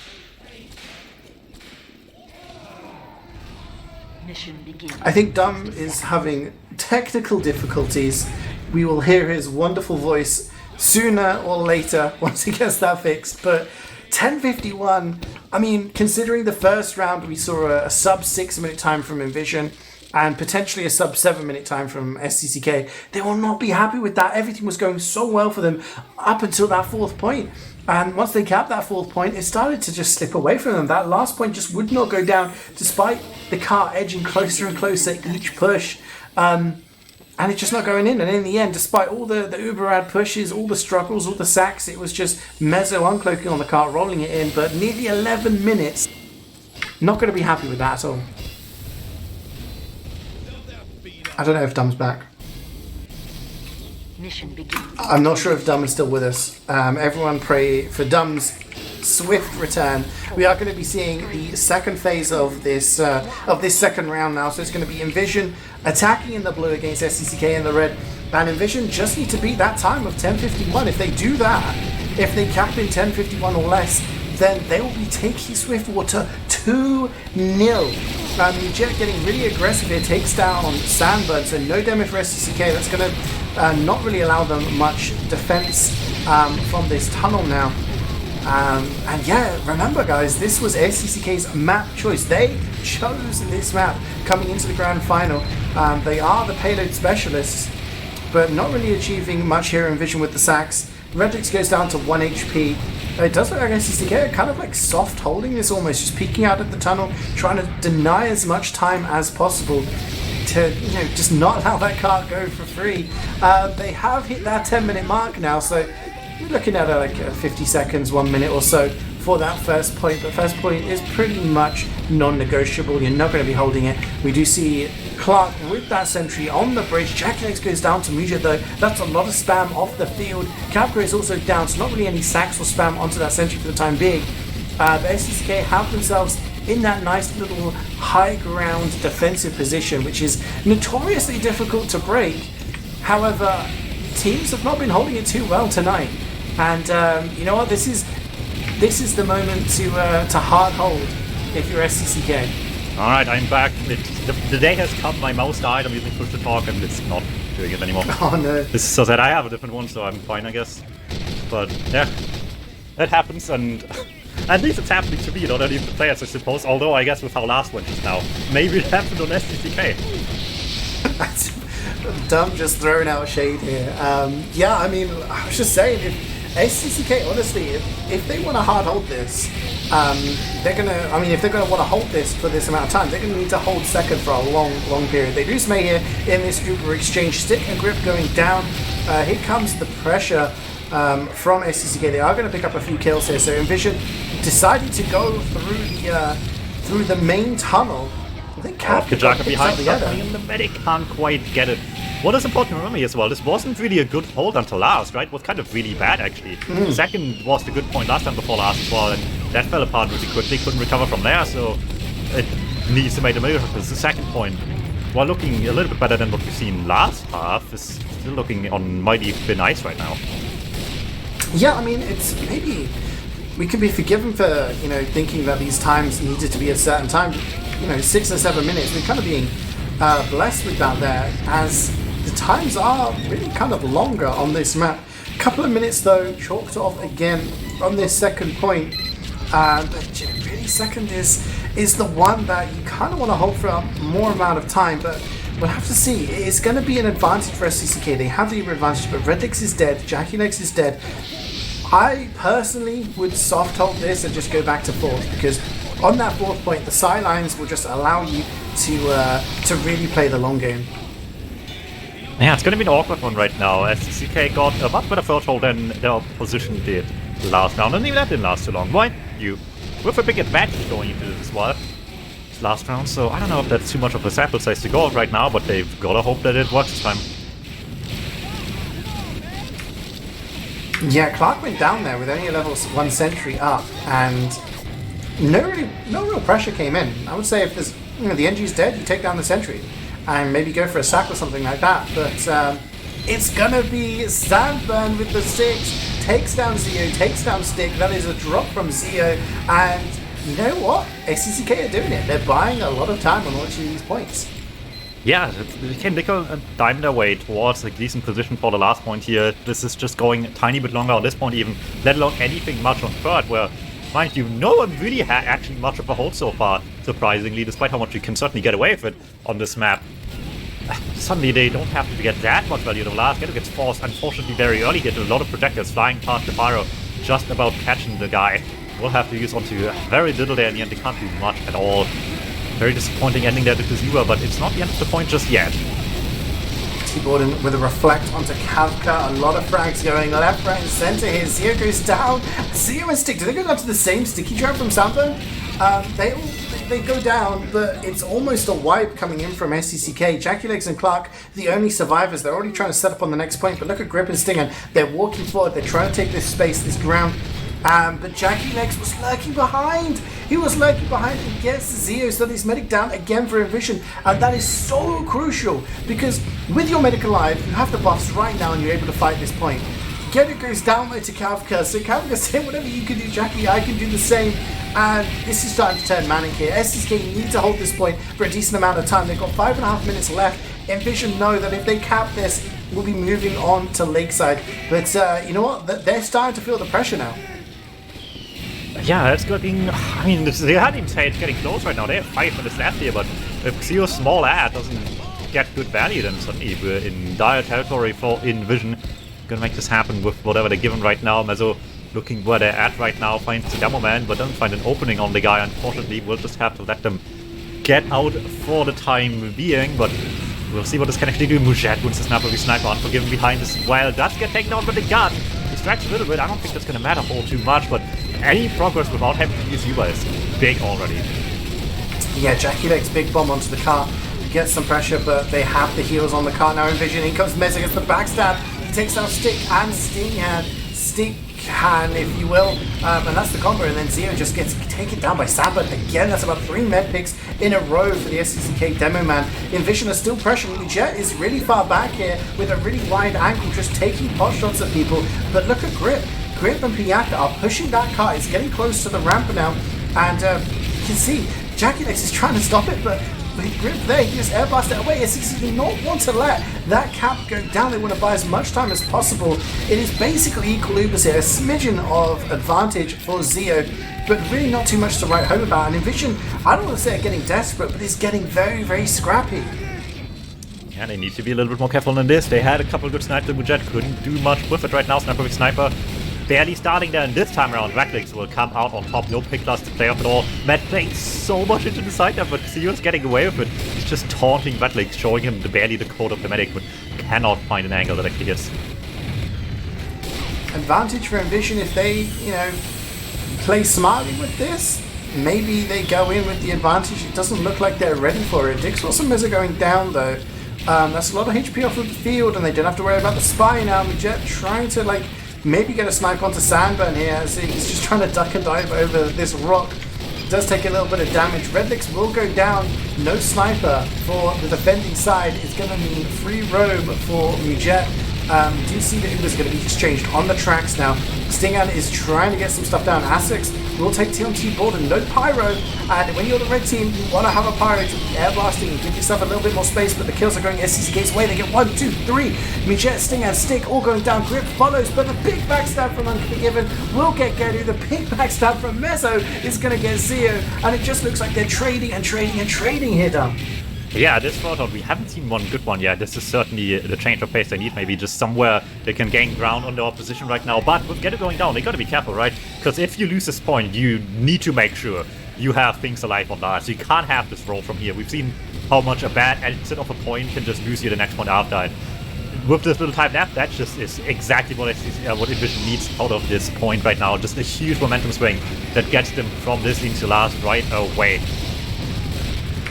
Mission begins. I think Dum is having technical difficulties. We will hear his wonderful voice sooner or later once he gets that fixed, but 10:51, I mean, considering the first round we saw a sub 6-minute time from inVision and potentially a sub 7-minute time from SCCK, they will not be happy with that. Everything was going so well for them up until that 4th point, and once they capped that 4th point, it started to just slip away from them. That last point just would not go down despite the car edging closer and closer each push. And it's just not going in. And in the end, despite all the uber-ad pushes, all the struggles, all the sacks, it was just Mezzo uncloaking on the car, rolling it in. But nearly 11 minutes. Not going to be happy with that at all. I don't know if Dum's back. Mission begins. I'm not sure if Dum is still with us. Everyone pray for Dum's swift return. We are going to be seeing the second phase of this second round now. So it's going to be inVision attacking in the blue against SCCK in the red. And inVision just need to beat that time of 10:51. If they do that, if they cap in 10:51 or less, then they will be taking Swiftwater 2-0. Jet getting really aggressive here, takes down Sandburn, so no demo for SCCK. That's going to not really allow them much defense from this tunnel now. And yeah, remember guys, this was SCCK's map choice. They chose this map coming into the grand final. They are the payload specialists, but not really achieving much here in inVision with the sacks. Redlix goes down to 1 HP. It does look like SCCK are kind of like soft holding this almost, just peeking out at the tunnel, trying to deny as much time as possible to, just not allow that car go for free. They have hit that 10-minute mark now, so you're looking at like 50 seconds, 1 minute or so for that first point. The first point is pretty much non-negotiable. You're not going to be holding it. We do see Clark with that sentry on the bridge. JackX goes down to Muja though. That's a lot of spam off the field. Capco is also down, so not really any sacks or spam onto that sentry for the time being. But SCCK have themselves in that nice little high ground defensive position, which is notoriously difficult to break. However, teams have not been holding it too well tonight. And you know what? This is the moment to hard hold if you're SCCK. Alright, I'm back. The day has come, my mouse died, I'm using push to talk and it's not doing it anymore. Oh no. This is so sad. I have a different one, so I'm fine, I guess. But yeah, that happens, and at least it's happening to me, not only the players, I suppose. Although I guess with how last one just now, maybe it happened on SCCK. Dumb just throwing out shade here. Yeah, I mean, I was just saying, SCCK, honestly, if they want to hard hold this, they're gonna. I mean, if they're gonna want to hold this for this amount of time, they're gonna need to hold second for a long period. They lose May here in this Uber exchange. Stick and grip going down. Here comes the pressure from SCCK. They are going to pick up a few kills here. So inVision decided to go through the main tunnel. I think Kajaka behind something, and the medic can't quite get it. What is important to remember as well, this wasn't really a good hold until last, right? It was kind of really bad, actually. Second was the good point last time before last as well, and that fell apart really quickly. Couldn't recover from there, so it needs to make the move because the second point, while looking a little bit better than what we've seen last half, is still looking on mighty thin ice right now. Yeah, I mean, it's maybe we could be forgiven for, thinking that these times needed to be a certain time. 6 or 7 minutes. We're kind of being blessed with that there, as the times are really kind of longer on this map. A couple of minutes though, chalked off again on this second point. But really, second is the one that you kind of want to hold for a more amount of time. But we'll have to see. It's going to be an advantage for SCCK. They have the advantage, but Redix is dead. JaxchiLegs is dead. I personally would soft hold this and just go back to fourth, because on that fourth point, the sidelines will just allow you to really play the long game. Yeah, it's going to be an awkward one right now. SCCK got a much better first hold than their opposition did last round, and even that didn't last too long. Mind you, with a big advantage going into this last round, so I don't know if that's too much of a sample size to go right now, but they've got to hope that it works this time. Yeah, Clark went down there with only a level 1 sentry up, and no real pressure came in. I would say if there's, the NG's dead, you take down the sentry and maybe go for a sack or something like that. But it's gonna be Sandburn with the 6, takes down Zeo, takes down Stick. That is a drop from Zeo, and you know what? SCCK are doing it. They're buying a lot of time on launching these points. Yeah, they can nickel and dime their way towards a decent position for the last point here. This is just going a tiny bit longer on this point even, let alone anything much on third, where, mind you, no one really had actually much of a hold so far, surprisingly, despite how much you can certainly get away with it on this map. Suddenly they don't have to get that much value. The last Ghetto gets forced, unfortunately, very early here. A lot of projectiles flying past the pyro, just about catching the guy. We'll have to use onto very little there in the end. They can't do much at all. Very disappointing ending there to Kazuha, but it's not the end of the point just yet. T-boarding with a reflect onto Kavka. A lot of frags going left, right, and center here. Zeo goes down. Zeo and Stick, do they go down to the same sticky trap from Sandburn? They go down, but it's almost a wipe coming in from SCCK. JaxchiLegs and Clark, the only survivors. They're already trying to set up on the next point, but look at Grip and Stinger. They're walking forward. They're trying to take this space, this ground. But JaxchiLegs was lurking behind. He was lurking behind and gets Zeo, so that he's medic down again for inVision. And that is so crucial, because with your medic alive, you have the buffs right now and you're able to fight this point. Geta goes down there to Kavka, so Kavka's saying whatever you can do, Jackie, I can do the same. And this is starting to turn manic here. SCK need to hold this point for a decent amount of time. They've got 5.5 minutes left. inVision know that if they cap this, we'll be moving on to Lakeside. But you know what? They're starting to feel the pressure now. Yeah, it's getting. I mean, they hadn't even say it's getting close right now. They have 5 minutes left here, but if Xeo's small ad doesn't get good value, then suddenly we're in dire territory for inVision. Gonna make this happen with whatever they're given right now. Mezzo looking where they're at right now, finds the DuMmTm, but doesn't find an opening on the guy. Unfortunately, we'll just have to let them get out for the time being, but we'll see what this can actually do. Mujet wins the sniper unforgiven behind as well. Does get taken out with the gun. Distracts a little bit. I don't think that's gonna matter all too much, but any progress without having to use Uber is big already. Yeah, JaxchiLegs big bomb onto the car. Gets some pressure, but they have the heals on the car now. inVision, in comes Mez against the backstab. He takes out Stick and Stinkhand, if you will. And that's the combo, and then Zeo just gets taken down by Sandburn. Again, that's about 3 med picks in a row for the SCCK demo man. inVision are still pressuring. Jet is really far back here with a really wide angle, just taking pot shots at people. But look at Grip. Grip and Piyaka are pushing that car. It's getting close to the ramp now. And you can see JaxchiLegs is trying to stop it, but Grip there, he just airblast it away. SCCK do not want to let that cap go down. They want to buy as much time as possible. It is basically equal Ubers here. A smidgen of advantage for Zeo, but really not too much to write home about. And inVision, I don't want to say getting desperate, but it's getting very, very scrappy. Yeah, they need to be a little bit more careful than this. They had a couple of good snipes. Mujet couldn't do much with it right now. Sniper. barely starting there, and this time around Redlix will come out on top. No pick class to play off at all. Matt playing so much into the side there, but CeeJaey's getting away with it. He's just taunting Redlix, showing him barely the code of the medic, but cannot find an angle that actually hits. Advantage for inVision if they, you know, play smartly with this. Maybe they go in with the advantage. It doesn't look like they're ready for it. Dix and Mez are going down though. That's a lot of HP off of the field, and they don't have to worry about the spy now. Jet trying to like maybe get a snipe onto Sandburn here as he's just trying to duck and dive over this rock. It does take a little bit of damage. Redlix will go down. No sniper for the defending side. It's going to mean free roam for Mujet. Do see that it was going to be exchanged on the tracks now. Stingan is trying to get some stuff down. Asics will take TMT board and no pyro. And when you're the red team, you want to have a pyro to be air blasting and give yourself a little bit more space. But the kills are going SCCK's way. They get 1, 2, 3. Mujet, Stingan, Stick all going down. Grip follows, but the big backstab from Unforgiven will get Gedu. The big backstab from Mezzo is going to get Zeo. And it just looks like they're trading and trading and trading here, Dom. Yeah, this throwdown, we haven't seen one good one yet. This is certainly the change of pace they need. Maybe just somewhere they can gain ground on the opposition right now. But with Gedu going down, they gotta be careful, right? Because if you lose this point, you need to make sure you have things alive on that. So you can't have this roll from here. We've seen how much a bad exit of a point can just lose you the next point after. And with this little time nap, that just is exactly what inVision needs out of this point right now. Just a huge momentum swing that gets them from this into last right away.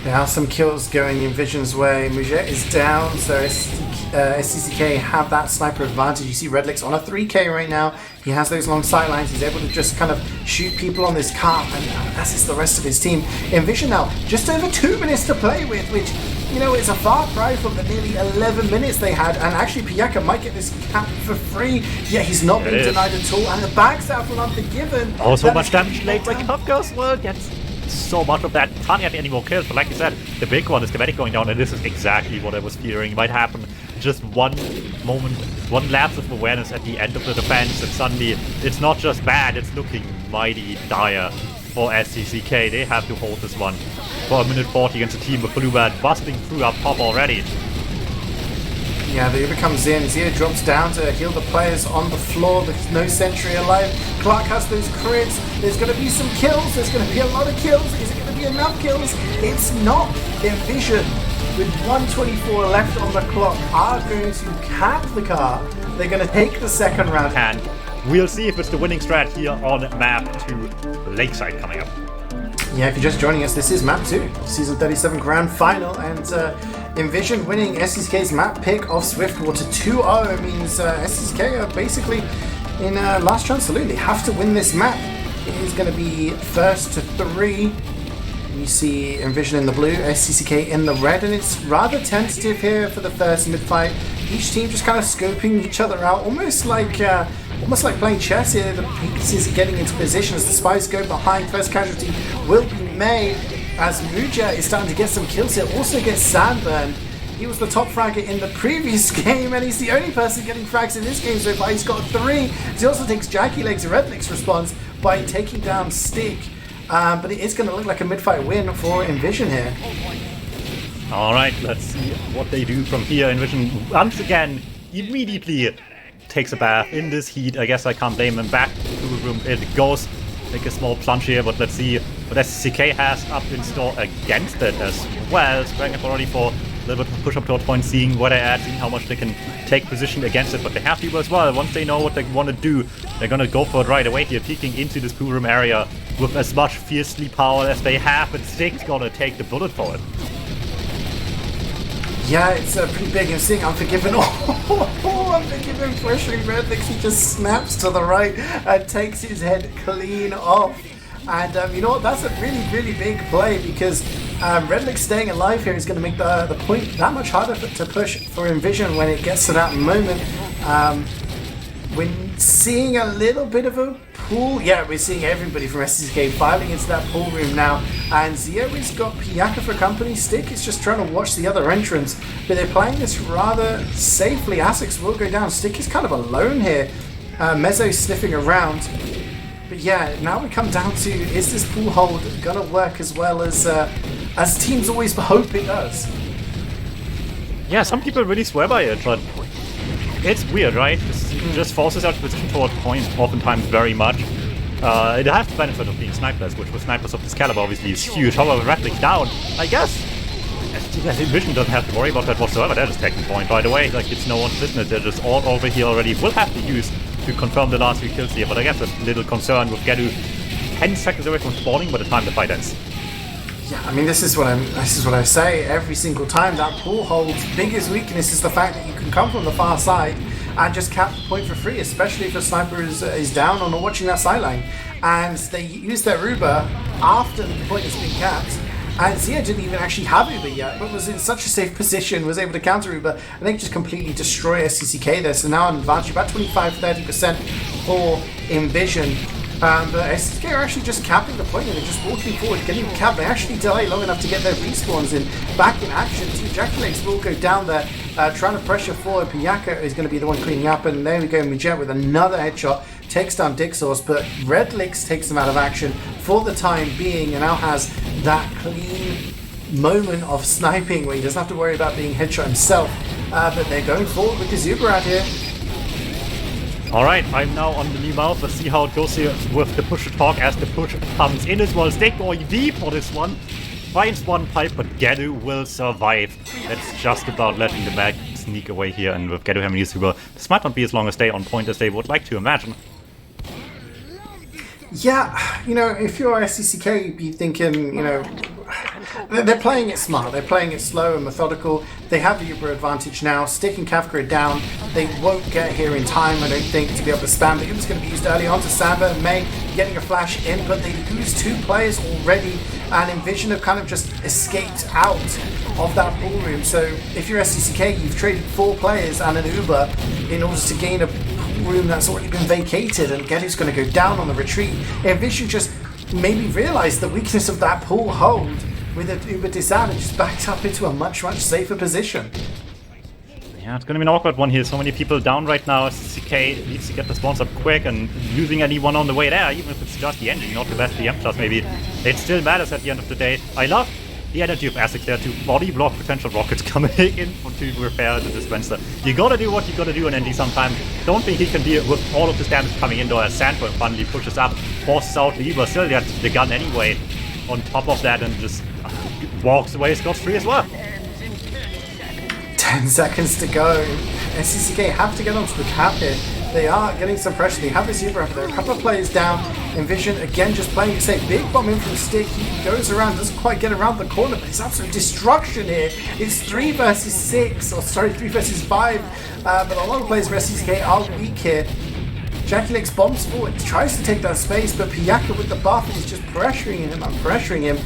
There are some kills going inVision's way. Mujet is down, so SCCK have that sniper advantage. You see Redlix on a 3k right now. He has those long sightlines. He's able to just kind of shoot people on this car, and as is the rest of his team. inVision now, just over 2 minutes to play with, which, you know, is a far cry from the nearly 11 minutes they had. And actually, Piyaka might get this cap for free. Yeah, he's not being denied at all. And the backstab from Unforgiven. Oh, so much damage late. Like, up goes well, gets so much of that. Can't get any more kills, but like you said, the big one is the medic going down, and this is exactly what I was fearing might happen. Just one moment, one lapse of awareness at the end of the defense, and suddenly it's not just bad, it's looking mighty dire for SCCK. They have to hold this one for 1 minute 40 against a team with Bluebird busting through up top already. Yeah, the Uber comes in. Zia drops down to heal the players on the floor. There's no sentry alive. Clark has those crits. There's going to be some kills. There's going to be a lot of kills. Is it going to be enough kills? It's not. inVision, with 1:24 left on the clock, are going to cap the car. They're going to take the second round. And we'll see if it's the winning strat here on map 2 Lakeside coming up. Yeah, if you're just joining us, this is map 2, season 37 grand final, and inVision winning SCCK's map pick of Swiftwater 2-0 means SCCK are basically in last chance saloon. They have to win this map. It is going to be first to 3. You see inVision in the blue, SCCK in the red, and it's rather tentative here for the first mid-fight. Each team just kind of scoping each other out, almost like playing chess here. The pieces are getting into position as the spies go behind. First casualty will be made as Muja is starting to get some kills here. Also gets Sandburn. He was the top fragger in the previous game, and he's the only person getting frags in this game so far. He's got 3. He also takes Jackie Legs. Redlix response by taking down Stick. But it is going to look like a mid-fight win for inVision here. Alright, let's see what they do from here. inVision once again immediately takes a bath in this heat. I guess I can't blame him. Back to the room it goes. Take a small plunge here, but let's see what SCCK has up in store against it as well. Sprang up already for a little bit of push up towards point, seeing where they're at, seeing how much they can take position against it. But they have people as well. Once they know what they want to do, they're going to go for it right away here, peeking into this pool room area with as much fiercely power as they have, and Stick's going to take the bullet for it. Yeah, it's pretty big. I'm seeing Unforgiven. Unforgiven pressuring Redlix. He just snaps to the right and takes his head clean off. And you know what? That's a really, really big play because Redlix staying alive here is going to make the point that much harder to push for inVision when it gets to that moment. We're seeing a little bit of a pool. Yeah, we're seeing everybody from SCCK filing into that pool room now. And Zio's got Piyaka for company. Stick is just trying to watch the other entrance. But they're playing this rather safely. Asics will go down. Stick is kind of alone here. Mezzo's sniffing around. But yeah, now we come down to, is this pool hold going to work as well as teams always hope it does? Yeah, some people really swear by it, but It's weird, right? It just forces out position toward point oftentimes very much. It has the benefit of being snipers, which with snipers of this caliber obviously is huge. However, Ratlick down, I guess inVision doesn't have to worry about that whatsoever. They're just taking point, by the way. Like, it's no one's business. They're just all over here already. Will have to use to confirm the last few kills here, but I guess there's a little concern with Gedu 10 seconds away from spawning by the time the fight ends. Yeah, I mean, this is what I say every single time. That pool hold's biggest weakness is the fact that you can come from the far side and just cap the point for free, especially if the sniper is down or not watching that sideline. And they use their Uber after the point has been capped. And CeeJaey didn't even actually have Uber yet, but was in such a safe position, was able to counter Uber, and they just completely destroy SCCK there. So now an advantage, about 25-30% for inVision. But SCCK are actually just capping the point and they're just walking forward, getting capped. They actually delay long enough to get their respawns in. Back in action, CeeJaey will go down there, trying to pressure forward. Piyaka is going to be the one cleaning up, and there we go, Mijet with another headshot. Takes down Dixos, but Redlix takes him out of action for the time being and now has that clean moment of sniping where he doesn't have to worry about being headshot himself. But they're going forward with the Zuber out here. Alright, I'm now on the new mouth. Let's see how it goes here with the push to talk as the push comes in as well. Stick going deep for this one. Finds one pipe, but Gedu will survive. That's just about letting the mag sneak away here, and with Gedu having Zuber, this might not be as long a stay on point as they would like to imagine. Yeah, you know, if you're SCCK, you'd be thinking, you know, they're playing it smart. They're playing it slow and methodical. They have the Uber advantage now. Stick and Kafka down. They won't get here in time, I don't think, to be able to spam. The Uber's going to be used early on to Samba and May getting a flash in, but they lose 2 players already, and inVision have kind of just escaped out of that pool room. So if you're SCCK, you've traded 4 players and an Uber in order to gain a room that's already been vacated, and Gedu's going to go down on the retreat. inVision just maybe realised the weakness of that pool hold with an Uber disadvantage, just backed up into a much safer position. Yeah, it's going to be an awkward one here. So many people down right now. CK needs to get the spawns up quick, and losing anyone on the way there, even if it's just the engine, not the best DM plus maybe, it still matters at the end of the day. I love the energy of Essex there to body block potential rockets coming in to repair the dispenser. You gotta do what you gotta do in ND sometimes. Don't think he can deal with all of this damage coming in, though, as Sandberg finally pushes up, forces out the Uber, still gets the gun anyway on top of that, and just walks away scot-free as well. 10 seconds to go. SCCK have to get onto the cap here. They are getting some pressure. They have this Uber up there. A couple of players down. inVision again just playing it safe. Big bomb in from Stick. He goes around, doesn't quite get around the corner, but it's absolute destruction here. It's 3 versus 6, or sorry, 3 versus 5. But a lot of players for SCCK are weak here. JackieLegs bombs forward, tries to take that space, but Piyaka with the buff is just pressuring him and pressuring him.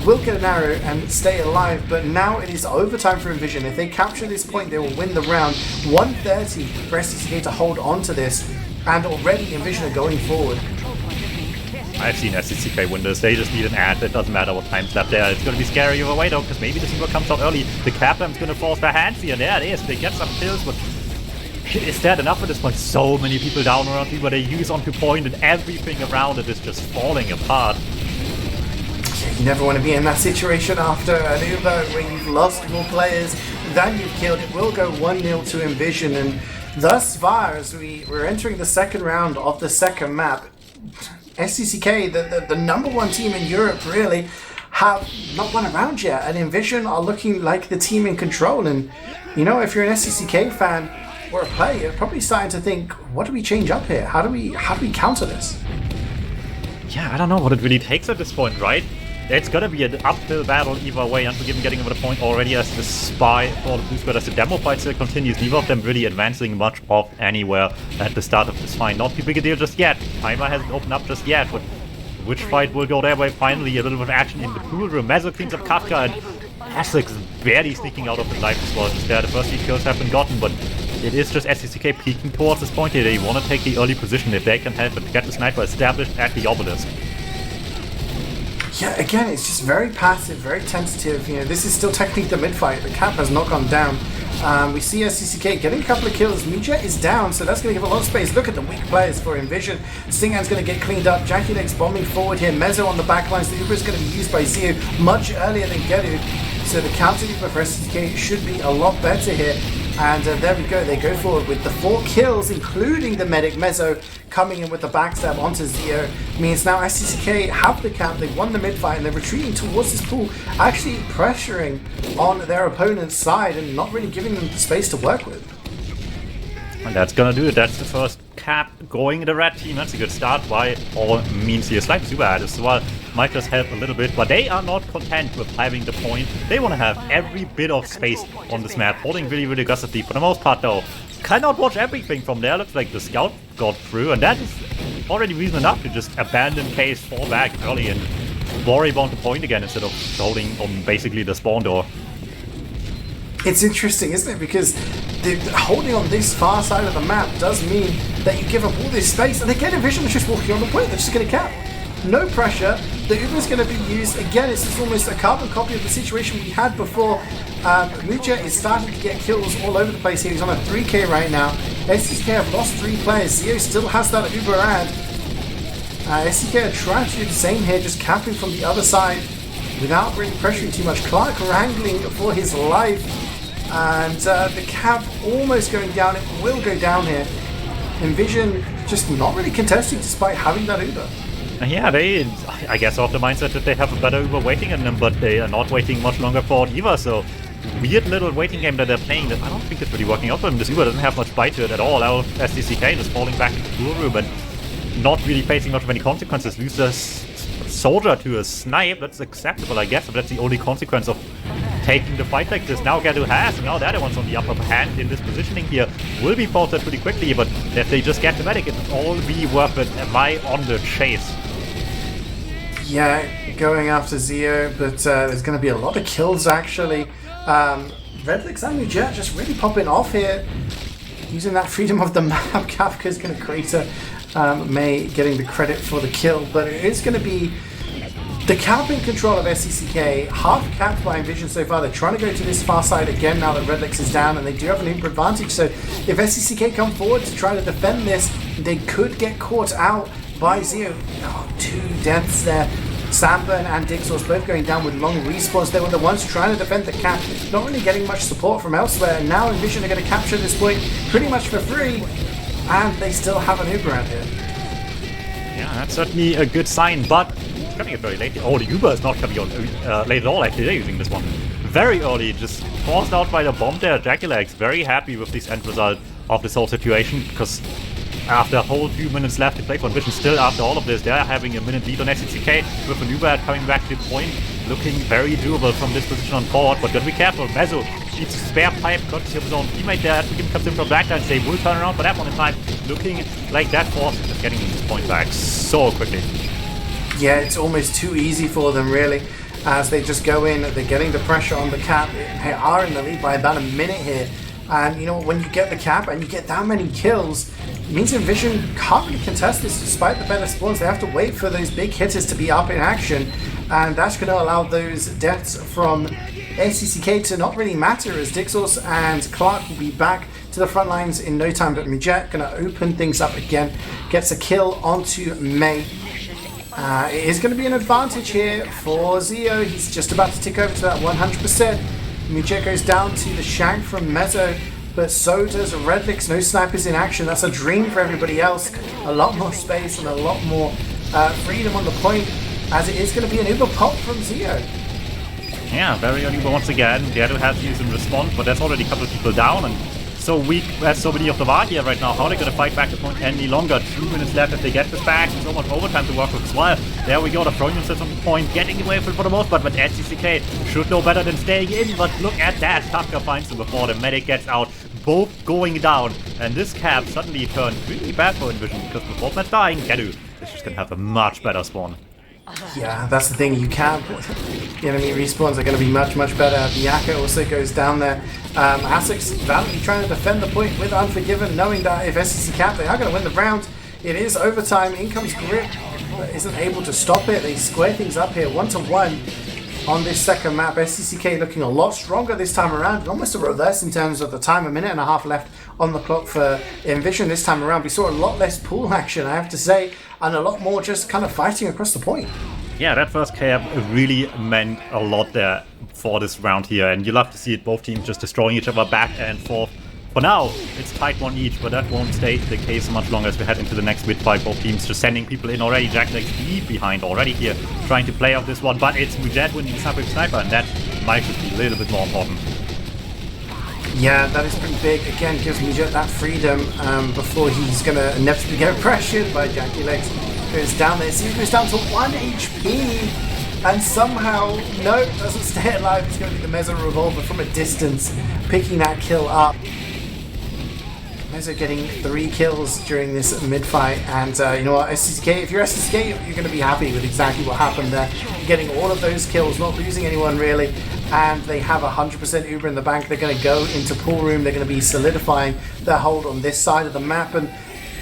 Will get an arrow and stay alive, but now it is overtime for inVision. If they capture this point, they will win the round. 130 for SCCK to hold on to this, and already inVision are going forward. I've seen SCCK win this. They just need an ad. It doesn't matter what time's left there. It's going to be scary either way, though, because maybe the Super comes out early. The Captain's going to force their hands here. There it is. They get some kills, but is that enough at this point? So many people down around here, where they use onto point, and everything around it is just falling apart. You never want to be in that situation after an Uber where you've lost more players than you've killed. It will go 1-0 to inVision, and thus far, as we're entering the second round of the second map, SCCK, the number 1 team in Europe, really, have not won a round yet, and inVision are looking like the team in control. And, you know, if you're an SCCK fan or a player, you're probably starting to think, what do we change up here? How do we counter this? Yeah, I don't know what it really takes at this point, right? It's gonna be an uphill battle either way. Unforgiven getting over the point already as the spy for the blue squad as the demo fight still continues. Neither of them really advancing much of anywhere at the start of this fight. Not too big a deal just yet. Timer hasn't opened up just yet, but which fight will go their way finally? A little bit of action in the pool room. Mezzo cleans up Kafka, and Essex barely sneaking out of the life as well. Just there, the first 3 kills have been gotten, but it is just SCCK peeking towards this point here. They want to take the early position if they can help it. Get the sniper established at the obelisk. Yeah, again, it's just very passive, very tentative. You know, this is still technically the mid-fight. The cap has not gone down. We see SCCK getting a couple of kills. Mijet is down, so that's going to give a lot of space. Look at the weak players for inVision. Stingan's going to get cleaned up. JackieLegs bombing forward here. Mezzo on the back lines. The Uber is going to be used by Zeo much earlier than Gedu. So the counter Uber for SCCK should be a lot better here. And there we go, they go forward with the 4 kills, including the medic. Mezzo coming in with the backstab onto Zeo. Means now SCCK have the cap, they've won the mid fight, and they're retreating towards this pool, actually pressuring on their opponent's side and not really giving them the space to work with. And that's gonna do it. That's the first cap going in the red team. That's a good start by all means here. Slight super add as well might just help a little bit, but they are not content with having the point. They want to have every bit of space on this map, holding really, really aggressively. For the most part, though, cannot watch everything from there. Looks like the scout got through, and that is already reason enough to just abandon case, fall back early, and worry about the point again instead of holding on basically the spawn door. It's interesting, isn't it? Because holding on this far side of the map does mean that you give up all this space, and again, inVision is just walking on the point. They're just going to cap. No pressure. The Uber's going to be used. Again, it's just almost a carbon copy of the situation we had before. Muja is starting to get kills all over the place here. He's on a 3k right now. SCK have lost 3 players. Zeo still has that Uber ad. SCK are trying to do the same here, just capping from the other side without really pressuring too much. Clark wrangling for his life. And the cap almost going down. It will go down here. inVision just not really contesting despite having that Uber. Yeah, they, I guess, off the mindset that they have a better Uber waiting in them, but they are not waiting much longer for it either, so weird little waiting game that they're playing that I don't think it's really working out for them. This Uber doesn't have much bite to it at all. Now SDCK is falling back into the pool room and not really facing much of any consequences. Lose a soldier to a snipe, that's acceptable, I guess, but that's the only consequence of taking the fight like this. Now Gadu has, and now the other one's on the upper hand in this positioning here. Will be faltered pretty quickly, but if they just get the medic, it'll all be worth it. Am I on the chase? Yeah, going after Zeo, but there's going to be a lot of kills actually. Redlix and Mujet just really popping off here. Using that freedom of the map, Kafka's going to crater. May getting the credit for the kill, but it is going to be the capping control of SCCK, half capped by inVision so far. They're trying to go to this far side again now that Redlix is down, and they do have an Uber advantage. So if SCCK come forward to try to defend this, they could get caught out by Zeo. Oh, 2 deaths there. Samburn and Dixos both going down with long respawns. They were the ones trying to defend the cap, not really getting much support from elsewhere. And now inVision are going to capture this point pretty much for free, and they still have an Uber out here. Yeah, that's certainly a good sign, but it's coming in very late. Oh, the Uber is not coming on late at all, actually. They're using this one very early, just forced out by the bomb there. JackleX very happy with this end result of this whole situation, because after a whole few minutes left to play for inVision, still after all of this, they're having a minute lead on SCK with an Uber coming back to the point, looking very doable from this position on forward, but gotta be careful. Mezzo needs a spare pipe, courtesy of his own teammate there. Atwikim comes in from backline, they will turn around for that one in time, looking like that force is getting this point back so quickly. Yeah, it's almost too easy for them really, as they just go in, they're getting the pressure on the cap. They are in the lead by about a minute here, and you know, when you get the cap and you get that many kills, it means inVision can't really contest this despite the better spawns. They have to wait for those big hitters to be up in action, and that's going to allow those deaths from SCCK to not really matter, as Dixos and Clark will be back to the front lines in no time. But Mujet going to open things up again, gets a kill onto May. It is going to be an advantage here for Zeo. He's just about to tick over to that 100%. Mujet goes down to the shank from Mezzo, but so does Redlix. No snipers in action. That's a dream for everybody else. A lot more space and a lot more freedom on the point, as it is going to be an Uber pop from Zeo. Yeah, very early once again. Gerdo has used in response, but there's already a couple of people down, and so weak as so many of the VAR here right now. How are they going to fight back the point any longer? 2 minutes left if they get this back. So much overtime to work with as well. There we go, the Fronian sits on the point, getting away from it for the most part, but SCCK should know better than staying in. But look at that, Kafka finds him before the medic gets out. Both going down, and this cap suddenly turned really bad for inVision, because before that's dying, Gerdo is just going to have a much better spawn. Yeah, that's the thing, you can't. The enemy respawns are going to be much, much better. Biaka also goes down there. Asics valiantly trying to defend the point with Unforgiven, knowing that if SCC cap, they are going to win the round. It is overtime. In comes Grip, but isn't able to stop it. They square things up here 1-1 on this second map. SCCK looking a lot stronger this time around. Almost a reverse in terms of the time. 1.5 minutes left on the clock for inVision this time around. We saw a lot less pool action, I have to say, and a lot more just kind of fighting across the point. Yeah, that first cap really meant a lot there for this round here, and you love to see it, both teams just destroying each other back and forth For now, it's tight one each, but that won't stay the case much longer as we head into the next mid fight. Both teams just sending people in already. JaxX deep behind already here, trying to play off this one, but it's Mujed winning the sniper, and that might just be a little bit more important. Yeah, that is pretty big. Again, gives Mujed that freedom before he's going to inevitably get pressured by JaxX. Goes down there. He goes down to 1 HP. And somehow, no, doesn't stay alive. It's going to be the Mezzo Revolver from a distance, picking that kill up. Mezzo getting 3 kills during this mid-fight. And you know what, SCK, if you're SCK, you're going to be happy with exactly what happened there. You're getting all of those kills, not losing anyone really. And they have 100% Uber in the bank. They're going to go into pool room. They're going to be solidifying their hold on this side of the map. And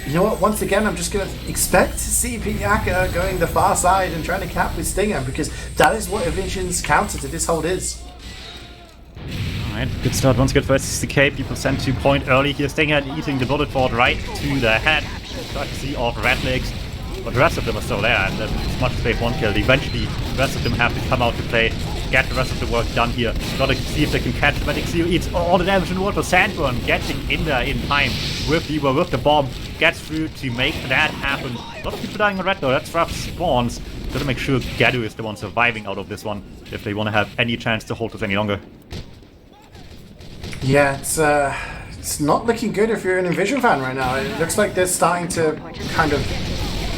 you know what, once again, I'm just going to expect to see Piyaka going the far side and trying to cap with Stinger, because that is what inVision's counter to this hold is. Alright, good start once again for SCK. People sent to point early here. Stinger eating the bullet fort right to the head. Try to see off Red Legs, but the rest of them are still there, and as much as they've one kill, eventually the rest of them have to come out to play, get the rest of the work done here. Gotta see if they can catch the Medic Seal. Eats all the damage in the world for Sandburn, getting in there in time with the bomb. Gets through to make that happen. A lot of people dying on red though, that's rough spawns. Gotta make sure Gadu is the one surviving out of this one if they want to have any chance to hold this any longer. Yeah, it's not looking good if you're an inVision fan right now. It looks like they're starting to kind of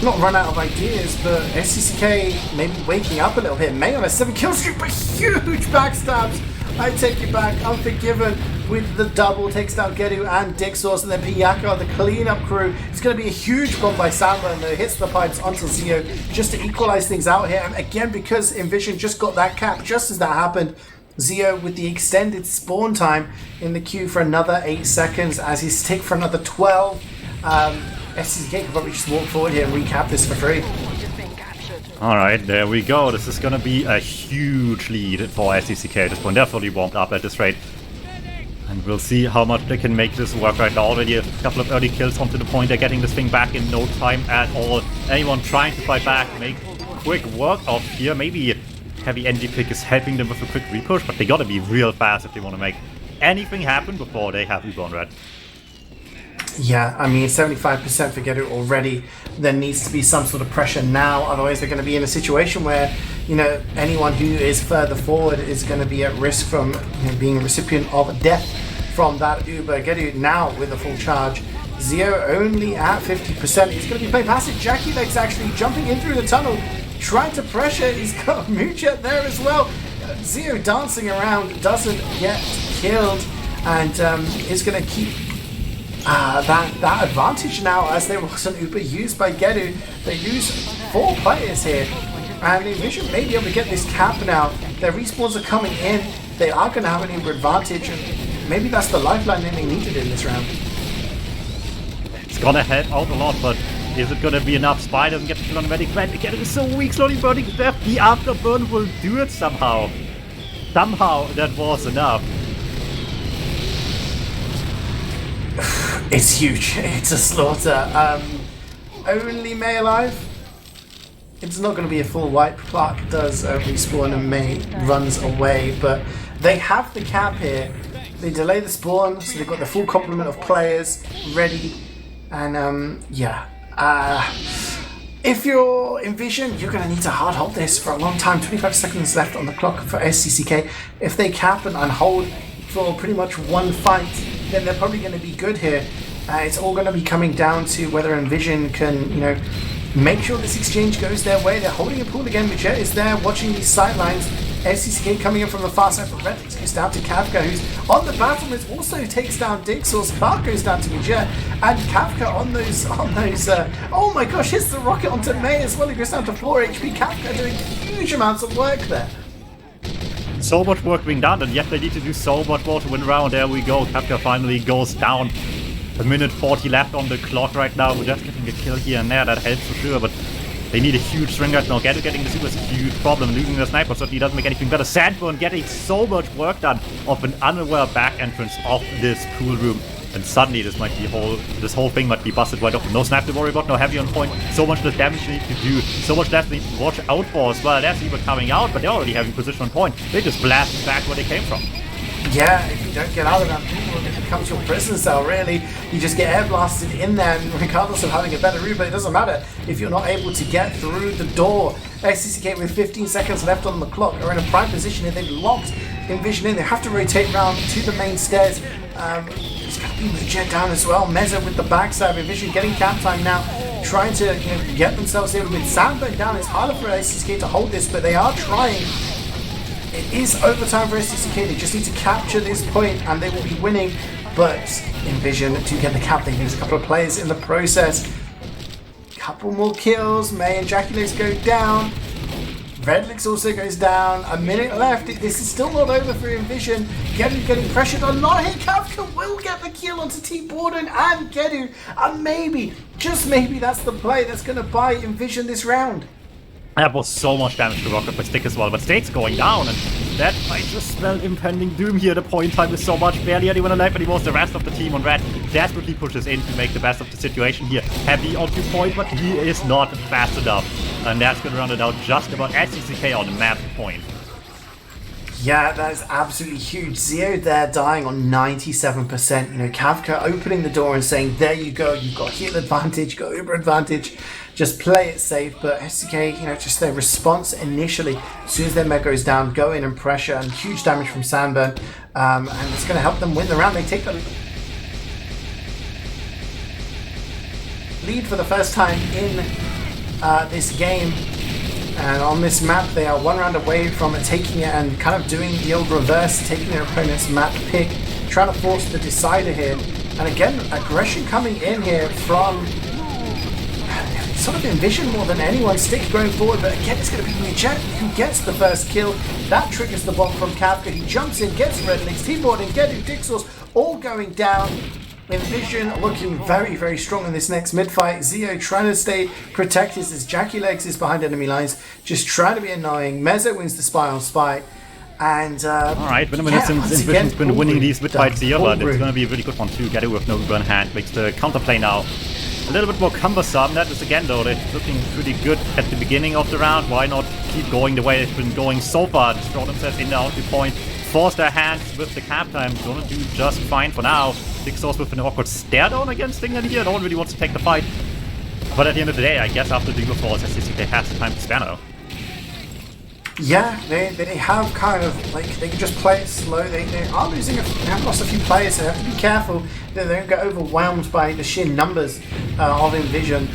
not run out of ideas, but SCK maybe waking up a little bit. May on a 7 kill streak, but huge backstabs. I take it back, Unforgiven with the double, takes down Gedu and Dixos, and then Piyaka, the cleanup crew. It's going to be a huge bomb by Samba, and it hits the pipes onto Zio just to equalize things out here. And again, because inVision just got that cap just as that happened, Zio with the extended spawn time in the queue for another 8 seconds as he's stick for another 12. SCK can probably just walk forward here and recap this for free. Alright, there we go. This is gonna be a huge lead for SCK at this point. They're fully warmed up at this rate. And we'll see how much they can make this work right now. Already a couple of early kills onto the point. They're getting this thing back in no time at all. Anyone trying to fight back, make quick work of here. Maybe heavy energy pick is helping them with a quick repush, but they gotta be real fast if they want to make anything happen before they have Uber on red. Yeah, I mean, 75% for Gedu already. There needs to be some sort of pressure now, otherwise they're going to be in a situation where, you know, anyone who is further forward is going to be at risk from, you know, being a recipient of death from that Uber. Gedu now with a full charge. Zio only at 50%. He's going to be playing passive. Jackie Legs actually jumping in through the tunnel, trying to pressure. He's got Muchet there as well. Zio dancing around, doesn't get killed, and is going to keep that advantage now, as there was an Uber used by Gedu. They use 4 players here, and inVision may be able to get this cap now. Their respawns are coming in. They are going to have an Uber advantage, and maybe that's the lifeline that they needed in this round. It's gonna help out a lot, but is it gonna be enough? Spy doesn't get the kill on the medic. Gedu is so weak, slowly burning to death. The afterburn will do it somehow. Somehow that was enough. It's huge. It's a slaughter. Only May alive. It's not going to be a full wipe. Plat does respawn and May runs away, but they have the cap here. They delay the spawn, so they've got the full complement of players ready. And yeah, if you're inVision, you're going to need to hard hold this for a long time. 25 seconds left on the clock for SCK. If they cap and hold for pretty much one fight, then they're probably going to be good here. It's all going to be coming down to whether inVision can, you know, make sure this exchange goes their way. They're holding a pool again. Mujet is there watching these sidelines. SCK coming in from the far side, but Red goes down to Kafka, who's on the battlements, also takes down Dixos. Clark goes down to Mujet, and Kafka on those, oh my gosh, hits the rocket onto May as well. He goes down to 4 HP. Kafka doing huge amounts of work there. So much work being done, and yet they need to do so much more to win around. There we go. Kafka finally goes down. A minute 40 left on the clock right now. We're just getting a kill here and there. That helps for sure, but they need a huge string right now. Getting the super is a huge problem. Losing the sniper certainly doesn't make anything better. Sandburn getting so much work done of an unaware back entrance of this pool room. And suddenly this whole thing might be busted right off. No sniper to worry about, no heavy on point. So much less damage they need to do. So much less they need to watch out for as well. There's Uber coming out, but they're already having position on point. They just blasted back where they came from. Yeah, if you don't get out of that pool, it becomes your prison cell, really. You just get air blasted in there, and regardless of having a better route, but it doesn't matter if you're not able to get through the door. SCCK with 15 seconds left on the clock are in a prime position, and they've locked inVision in. They have to rotate round to the main stairs. It's going to be the jet down as well. Meza with the backstab, inVision getting cap time now, trying to get themselves in with Sandberg down. It's harder for SCCK to hold this, but they are trying. It is overtime for SCCK. They just need to capture this point and they will be winning. But inVision to get the cap, they lose a couple of players in the process. Couple more kills. May and JaxchiLegs go down. Redlix also goes down. A minute left. This is still not over for inVision. Gedu getting pressured a lot. Hey, Kafka will get the kill onto T-Borden and Gedu. And maybe, just maybe, that's the play that's going to buy inVision this round. That was so much damage to Rocket by Stick as well, but State's going down, and that I just smell impending doom here. The point time is so much, barely anyone alive anymore. The rest of the team on red desperately pushes in to make the best of the situation here. Heavy onto point, but he is not fast enough, and that's going to run it out just about SCCK on the map point. Yeah, that is absolutely huge. Zeo there dying on 97%. Kafka opening the door and saying, there you go, you've got heal advantage, you've got uber advantage. Just play it safe, but SCK, just their response initially, as soon as their mech goes down, go in and pressure, and huge damage from Sandburn, and it's going to help them win the round. They take the lead for the first time in this game, and on this map, they are one round away from taking it and kind of doing the old reverse, taking their opponent's map pick, trying to force the decider here, and again, aggression coming in here from sort of inVision more than anyone. Stick going forward, but again it's going to be Jet who gets the first kill. That triggers the bomb from Kafka. He jumps in, gets Redlix, T-Boarding, Gedu, Dixos, all going down. inVision looking very, very strong in this next mid-fight. Zeo trying to stay protected as JaxchiLegs is behind enemy lines, just trying to be annoying. Meza wins the spy on spy. And alright, since inVision's been winning these mid-fights here, but it's going to be a really good one too. Gedu with no burn hand makes the counterplay now a little bit more cumbersome. That is again though, they're looking pretty good at the beginning of the round. Why not keep going the way they've been going so far? Just throw themselves in the entry point, force their hands with the cap time. Gonna do just fine for now. Dixos with an awkward stare down against Dickmann here. No one really wants to take the fight. But at the end of the day, I guess after the falls, SCCK has the time to spare now. Yeah, they have kind of, they can just play it slow. They are losing, they have lost a few players, so they have to be careful that they don't get overwhelmed by the sheer numbers of inVision.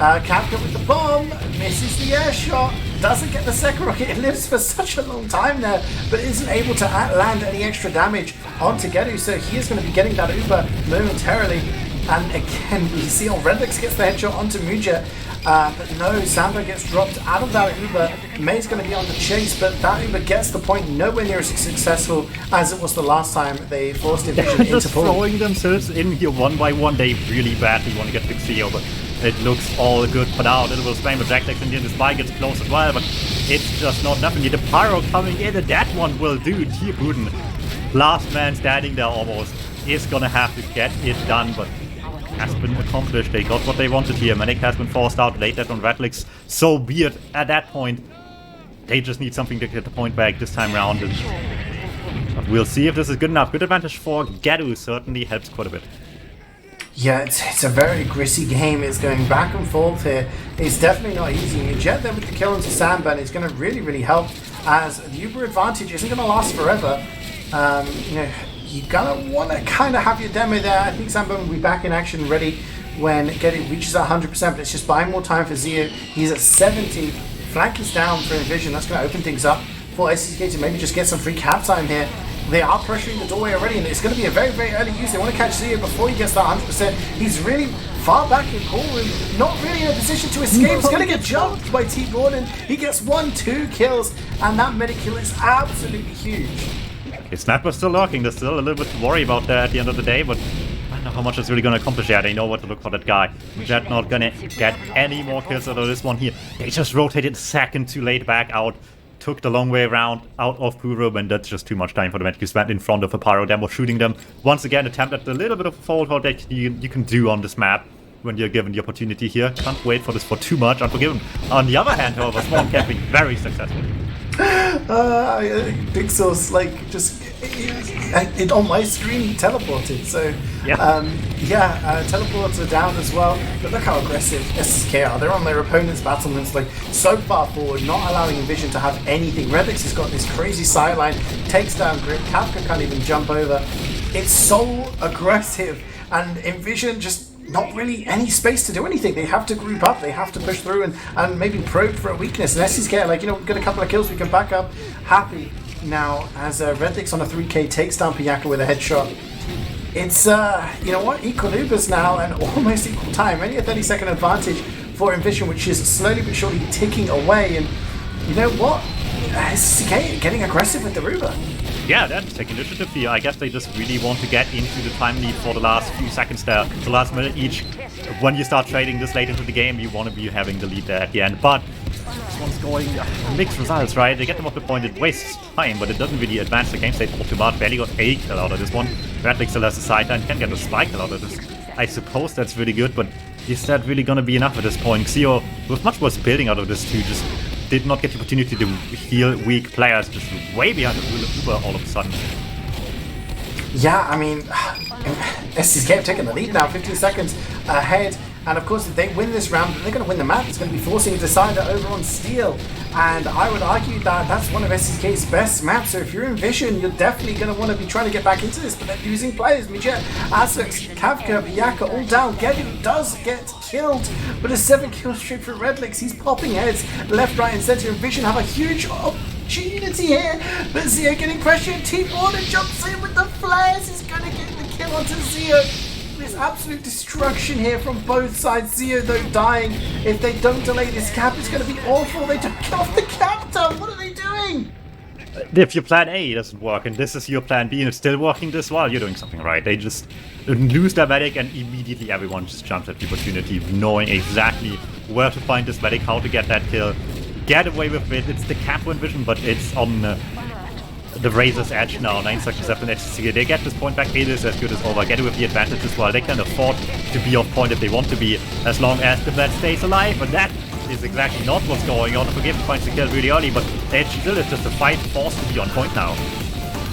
Kafka with the bomb, misses the air shot, doesn't get the second rocket. It lives for such a long time there, but isn't able to land any extra damage onto Gedu, so he is going to be getting that Uber momentarily. And again, we see Redlix gets the headshot onto Mujet. But no, Sandberg gets dropped out of that Uber. May's going to be on the chase, but that Uber gets the point nowhere near as successful as it was the last time they forced inVision into just throwing themselves in here one by one. They really badly want to get the Xeo, but it looks all good for now. A little bit of spam with JaxchiLegs in here, the spy gets close as well, but it's just not enough. The pyro coming in, and that one will do. T-Buden, last man standing there almost, is going to have to get it done, but has been accomplished. They got what they wanted here. Manic has been forced out, laid that on Redlix. So be it. At that point, they just need something to get the point back this time round. But we'll see if this is good enough. Good advantage for Gedu certainly helps quite a bit. Yeah, it's a very gritty game. It's going back and forth here. It's definitely not easy. Jet there with the kill into Sandburn is going to really, really help, as the Uber advantage isn't going to last forever. You're going to want to kind of have your demo there. I think Sandburn will be back in action ready when Gedu reaches 100%, but it's just buying more time for Zeo. He's at 70. Flank is down for inVision. That's going to open things up for SCK to maybe just get some free cap time here. They are pressuring the doorway already, and it's going to be a very, very early use. They want to catch Zeo before he gets that 100%. He's really far back in call room, not really in a position to escape. He's going to get jumped by T-Borden. He gets 1-2 kills, and that medic kill is absolutely huge. His sniper's still lurking. There's still a little bit to worry about there at the end of the day, but I don't know how much it's really going to accomplish. Yeah, they know what to look for that guy. Jet not going to get any more kills out of this one here. They just rotated a second too late back out. Took the long way around out of blue room, and that's just too much time for the medic to spend in front of a pyro demo shooting them. Once again, attempt at a little bit of a forward hold that you can do on this map when you're given the opportunity here. Can't wait for this for too much. Unforgiven. On the other hand, however, Swarm camping very successful. Big Sauce, like, just it on my screen he teleported, so teleports are down as well. But look how aggressive SSK are. They're on their opponent's battlements, like so far forward, not allowing inVision to have anything. Redlix has got this crazy sideline, takes down Grip. Kafka can't even jump over. It's so aggressive, and inVision just not really any space to do anything. They have to group up, they have to push through and maybe probe for a weakness. And SSK like, we've got a couple of kills, we can back up. Happy now as Redlix on a 3k takes down Piyaka with a headshot. It's, equal Ubers now and almost equal time. Only a 30-second advantage for inVision, which is slowly but surely ticking away. And you know what? SSK getting aggressive with the Ruber. Yeah, that's taking initiative here. I guess they just really want to get into the time lead for the last few seconds there, the last minute each. When you start trading this late into the game, you want to be having the lead there at the end. But this one's going mixed results, right? They get them off the point, it wastes time, but it doesn't really advance the game state all too much. Barely got a kill out of this one. Redlix still has a sideline, can get a spike kill out of this. I suppose that's really good, but is that really going to be enough at this point? Xeo, with much worse building out of this too, just did not get the opportunity to heal weak players, just way behind the Uber all of a sudden. Yeah, I mean, SSK have taken the lead now, 15 seconds ahead. And of course, if they win this round, they're going to win the map. It's going to be forcing a decider over on Steel. And I would argue that that's one of SSK's best maps. So if you're inVision, you're definitely going to want to be trying to get back into this. But they're losing players. Mijet, Asux, Kafka, Piyaka all down. Gedu does get killed. But a 7-kill streak for Redlix. He's popping heads left, right, and center. inVision have a huge opportunity here. But Xeo getting pressured. T-Border jumps in with the flares. He's going to get the kill onto Xeo. There's absolute destruction here from both sides. Xeo, though, dying. If they don't delay this cap, it's going to be awful. They don't kill off the captain. What are they doing? If your plan A doesn't work and this is your plan B and it's still working this well, you're doing something right. They just lose their medic and immediately everyone just jumps at the opportunity, knowing exactly where to find this medic, how to get that kill, get away with it. It's the cap inVision, but it's on the razor's edge now. 9 seconds left in HCC. They get this point back. It is as good as over. Get it with the advantage as well. They can afford to be off point if they want to be, as long as the Plat stays alive. And that is exactly not what's going on. Forgiven finds the kill really early, but HCC is just a fight forced to be on point now.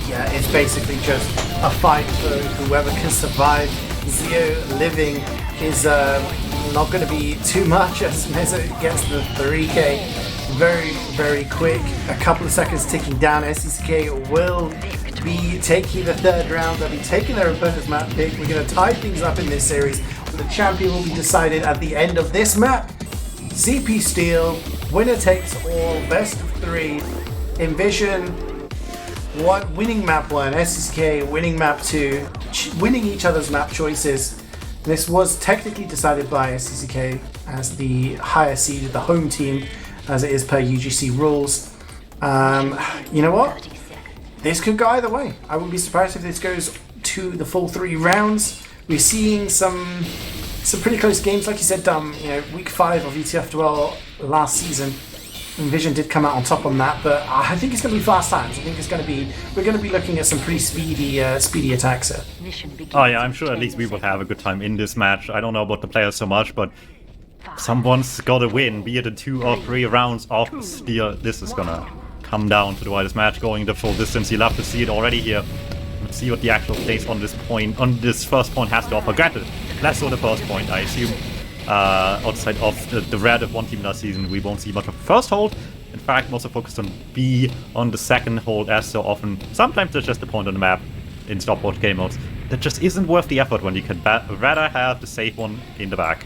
Yeah, it's basically just a fight for whoever can survive. Xeo living is not going to be too much as Mezzo gets the 3k. Very, very quick. A couple of seconds ticking down. SCK will be taking the third round. They'll be taking their opponent's map pick. We're going to tie things up in this series. The champion will be decided at the end of this map. CP Steel, winner takes all, best of 3. inVision, winning map 1. SCK winning map 2. Winning each other's map choices. This was technically decided by SCK as the higher seeded, the home team, as it is per UGC rules. You know what? This could go either way. I wouldn't be surprised if this goes to the full 3 rounds. We're seeing some pretty close games, like you said, week 5 of ETF12 last season. inVision did come out on top on that, but I think it's going to be fast times. I think we're going to be looking at some pretty speedy attacks here. Oh yeah, I'm sure at least we will have a good time in this match. I don't know about the players so much, but someone's gotta win, be it in 2 or 3 rounds of Steel. This is gonna come down to the widest match going the full distance. You love to see it already here. Let's see what the actual place on this first point has to offer. Granted, less so the first point, I assume. Outside of the red of one team last season, we won't see much of the first hold. In fact, I'm also focused on B on the second hold, as so often. Sometimes there's just a point on the map in stopwatch game modes that just isn't worth the effort when you can rather have the safe one in the back.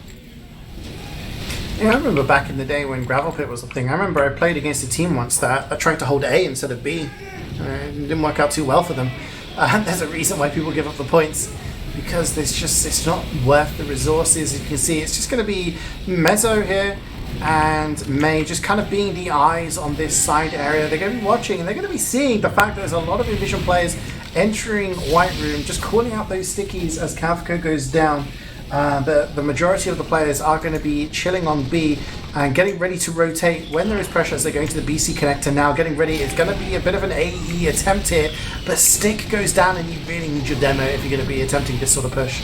Yeah, I remember back in the day when Gravel Pit was a thing. I remember I played against a team once that tried to hold A instead of B. It didn't work out too well for them. There's a reason why people give up the points, because it's not worth the resources. You can see it's just going to be Mezzo here and May just kind of being the eyes on this side area. They're going to be watching and they're going to be seeing the fact that there's a lot of inVision players entering White Room, just calling out those stickies as Kafka goes down. The majority of the players are going to be chilling on B and getting ready to rotate when there is pressure as they're going to the BC connector now, getting ready. It's going to be a bit of an AE attempt here, but Stick goes down and you really need your demo if you're going to be attempting this sort of push.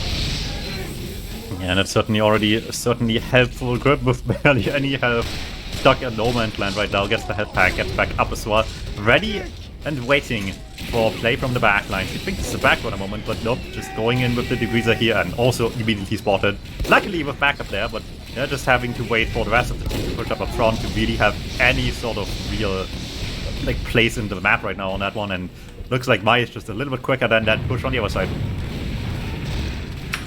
Yeah, and it's certainly helpful. Grip with barely any health stuck in no man's land right now, gets the health pack, gets back up as well. Ready and waiting for play from the backline. He thinks it's the back for a moment, but nope, just going in with the degreaser here and also immediately spotted. Luckily with backup there, but they're just having to wait for the rest of the team to push up front to really have any sort of real like place into the map right now on that one, and looks like Mai is just a little bit quicker than that push on the other side.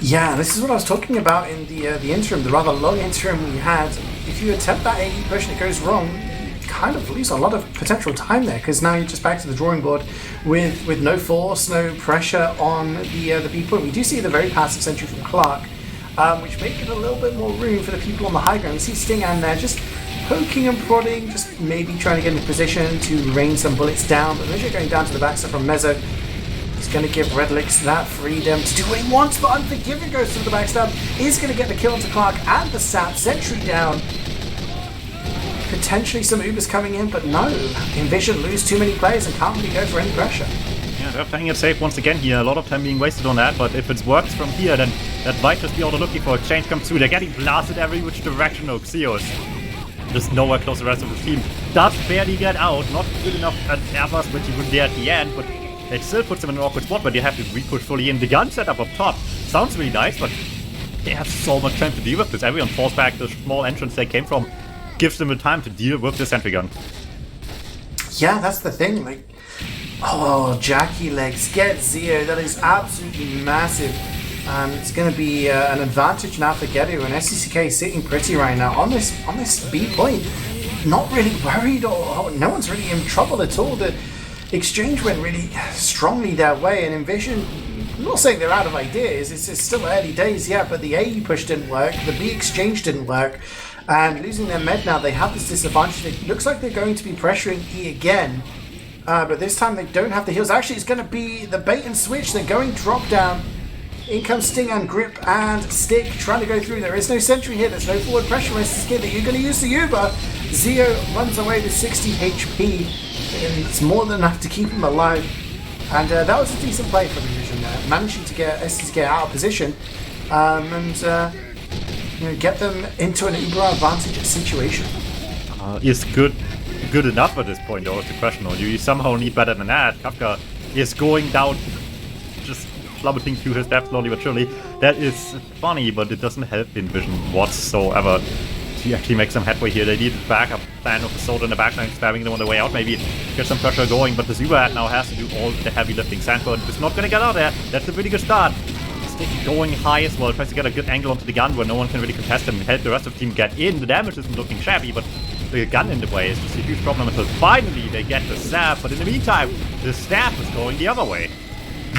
Yeah, this is what I was talking about in the interim, the rather long interim we had. If you attempt that AE push and it goes wrong, you kind of lose a lot of potential time there, because now you're just back to the drawing board with no force, no pressure on the B point. We do see the very passive sentry from Clark, which make it a little bit more room for the people on the high ground. We see Stingan there just poking and prodding, just maybe trying to get into position to rain some bullets down, but Measure going down to the backside from Mezzo. He's going to give Redlix that freedom to do what he wants, but Unforgiven goes through the backstab. Is going to get the kill onto Clark and the sap. Sentry down. Potentially some Ubers coming in, but no. inVision lose too many players and can't really go for any pressure. Yeah, they're playing it safe once again here. A lot of time being wasted on that, but if it works from here, then that might just be all they're looking for. Exchange comes through. They're getting blasted every which direction. Oh, Xeos just nowhere close to the rest of the team. Does barely get out. Not good enough at Airbus, which he would there at the end, but it still puts them in an awkward spot where they have to re-push fully in. The gun setup up top sounds really nice, but they have so much time to deal with this. Everyone falls back. The small entrance they came from gives them the time to deal with the sentry gun. Yeah, that's the thing. Like, oh, Jackie Legs, get Zeo. That is absolutely massive. It's going to be an advantage now for Gedu, and SCK sitting pretty right now on this B point. Not really worried, or no one's really in trouble at all. The exchange went really strongly their way, and inVision, I'm not saying they're out of ideas, it's still early days yet, but the AE push didn't work, the B exchange didn't work, and losing their med now, they have this disadvantage. It looks like they're going to be pressuring E again, but this time they don't have the heals. Actually, it's going to be the bait and switch. They're going drop down. In comes Sting and Grip and Stick trying to go through. There is no sentry here. There's no forward pressure. You're going to use the Uber. Zeo runs away with 60 HP. And it's more than enough to keep him alive. And that was a decent play from inVision there. Managing to get SCK out of position and get them into an Uber advantage situation. Is good enough at this point, though, is the question. Or you somehow need better than that. Kafka is going down, just plummeting to his death slowly but surely. That is funny, but it doesn't help inVision whatsoever. He actually makes some headway here. They need a backup plan of the Soda in the backline, spamming them on the way out, maybe get some pressure going, but the Zubat now has to do all the heavy lifting. Sandford is not going to get out there. That's a really good start. Stick going high as well, tries to get a good angle onto the gun where no one can really contest him and help the rest of the team get in. The damage isn't looking shabby, but the gun in the way is just a huge problem until finally they get the stab, but in the meantime, the staff is going the other way.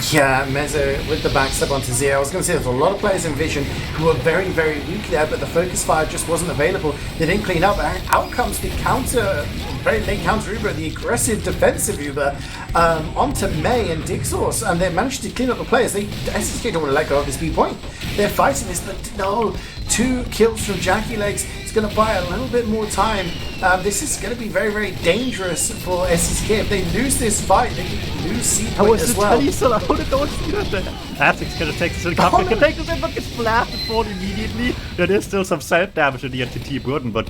Yeah, Mezzo with the backstab onto Zeo. I was going to say there's a lot of players in Vision who were very, very weak there, but the focus fire just wasn't available. They didn't clean up. Out comes the counter, very late counter Uber, the aggressive defensive Uber onto May and Dixos, and they managed to clean up the players. SSK don't want to let go of this B point. They're fighting this, but no. 2 kills from Jackie Legs. It's going to buy a little bit more time. This is going to be very, very dangerous for SSK. If they lose this fight, they can lose C point as well. Attic's going to take this in. Can take this in, but gets blasted for immediately. There is still some self-damage in the NTT burden, but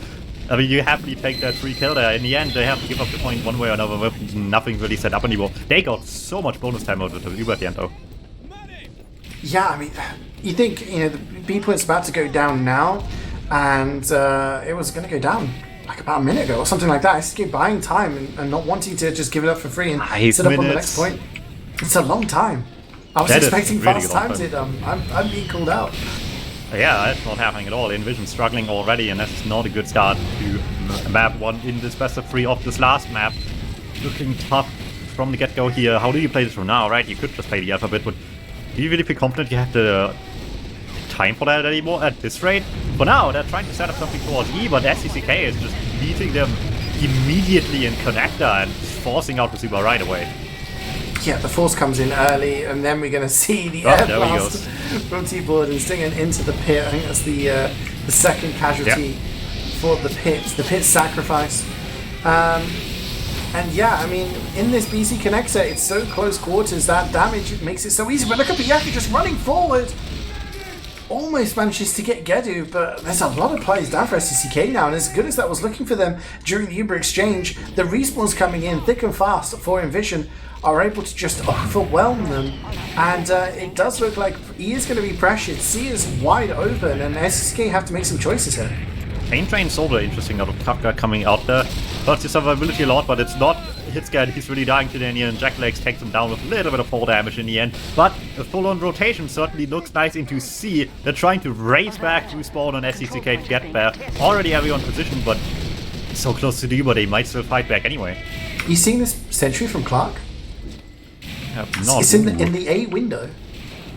I mean, you happily take that 3 kill there. In the end, they have to give up the point one way or another with nothing really set up anymore. They got so much bonus time out of the Uber at the end, though. Yeah, I mean, you think, the B point's about to go down now, and it was going to go down like about a minute ago or something like that. I just keep buying time and not wanting to just give it up for free and set up on the next point. It's a long time. I was expecting really fast times here. I'm being called out. Yeah, that's not happening at all. inVision struggling already, and that's not a good start to map 1 in this best of 3 of this last map. Looking tough from the get-go here. How do you play this from now, right? You could just play the alphabet, but do you really feel confident you have the time for that anymore at this rate? For now, they're trying to set up something towards E, but SCK is just beating them immediately in connector and forcing out the Super right away. Yeah, the force comes in early, and then we're going to see the air blast from T-Board and stinging into the pit. I think that's the second casualty for the pit sacrifice. And yeah, I mean, in this BC connector, it's so close quarters, that damage makes it so easy. But look at Biyaki just running forward. almost manages to get Gedu, but there's a lot of players down for SCK now, and as good as that was looking for them during the Uber exchange, the respawns coming in thick and fast for inVision are able to just overwhelm them, and it does look like E is going to be pressured. C is wide open, and SCK have to make some choices here. Pain Train's also interesting out of Kafka coming out there. Hurts his survivability a lot, but it's not hit scared. He's really dying to the end, and Jack Legs takes him down with a little bit of fall damage in the end. But a full-on rotation certainly looks nice into C. They're trying to race back to spawn on SCK to get there. Already everyone positioned, but so close to D, but they might still fight back anyway. You seeing this sentry from Clark? It's in the A window.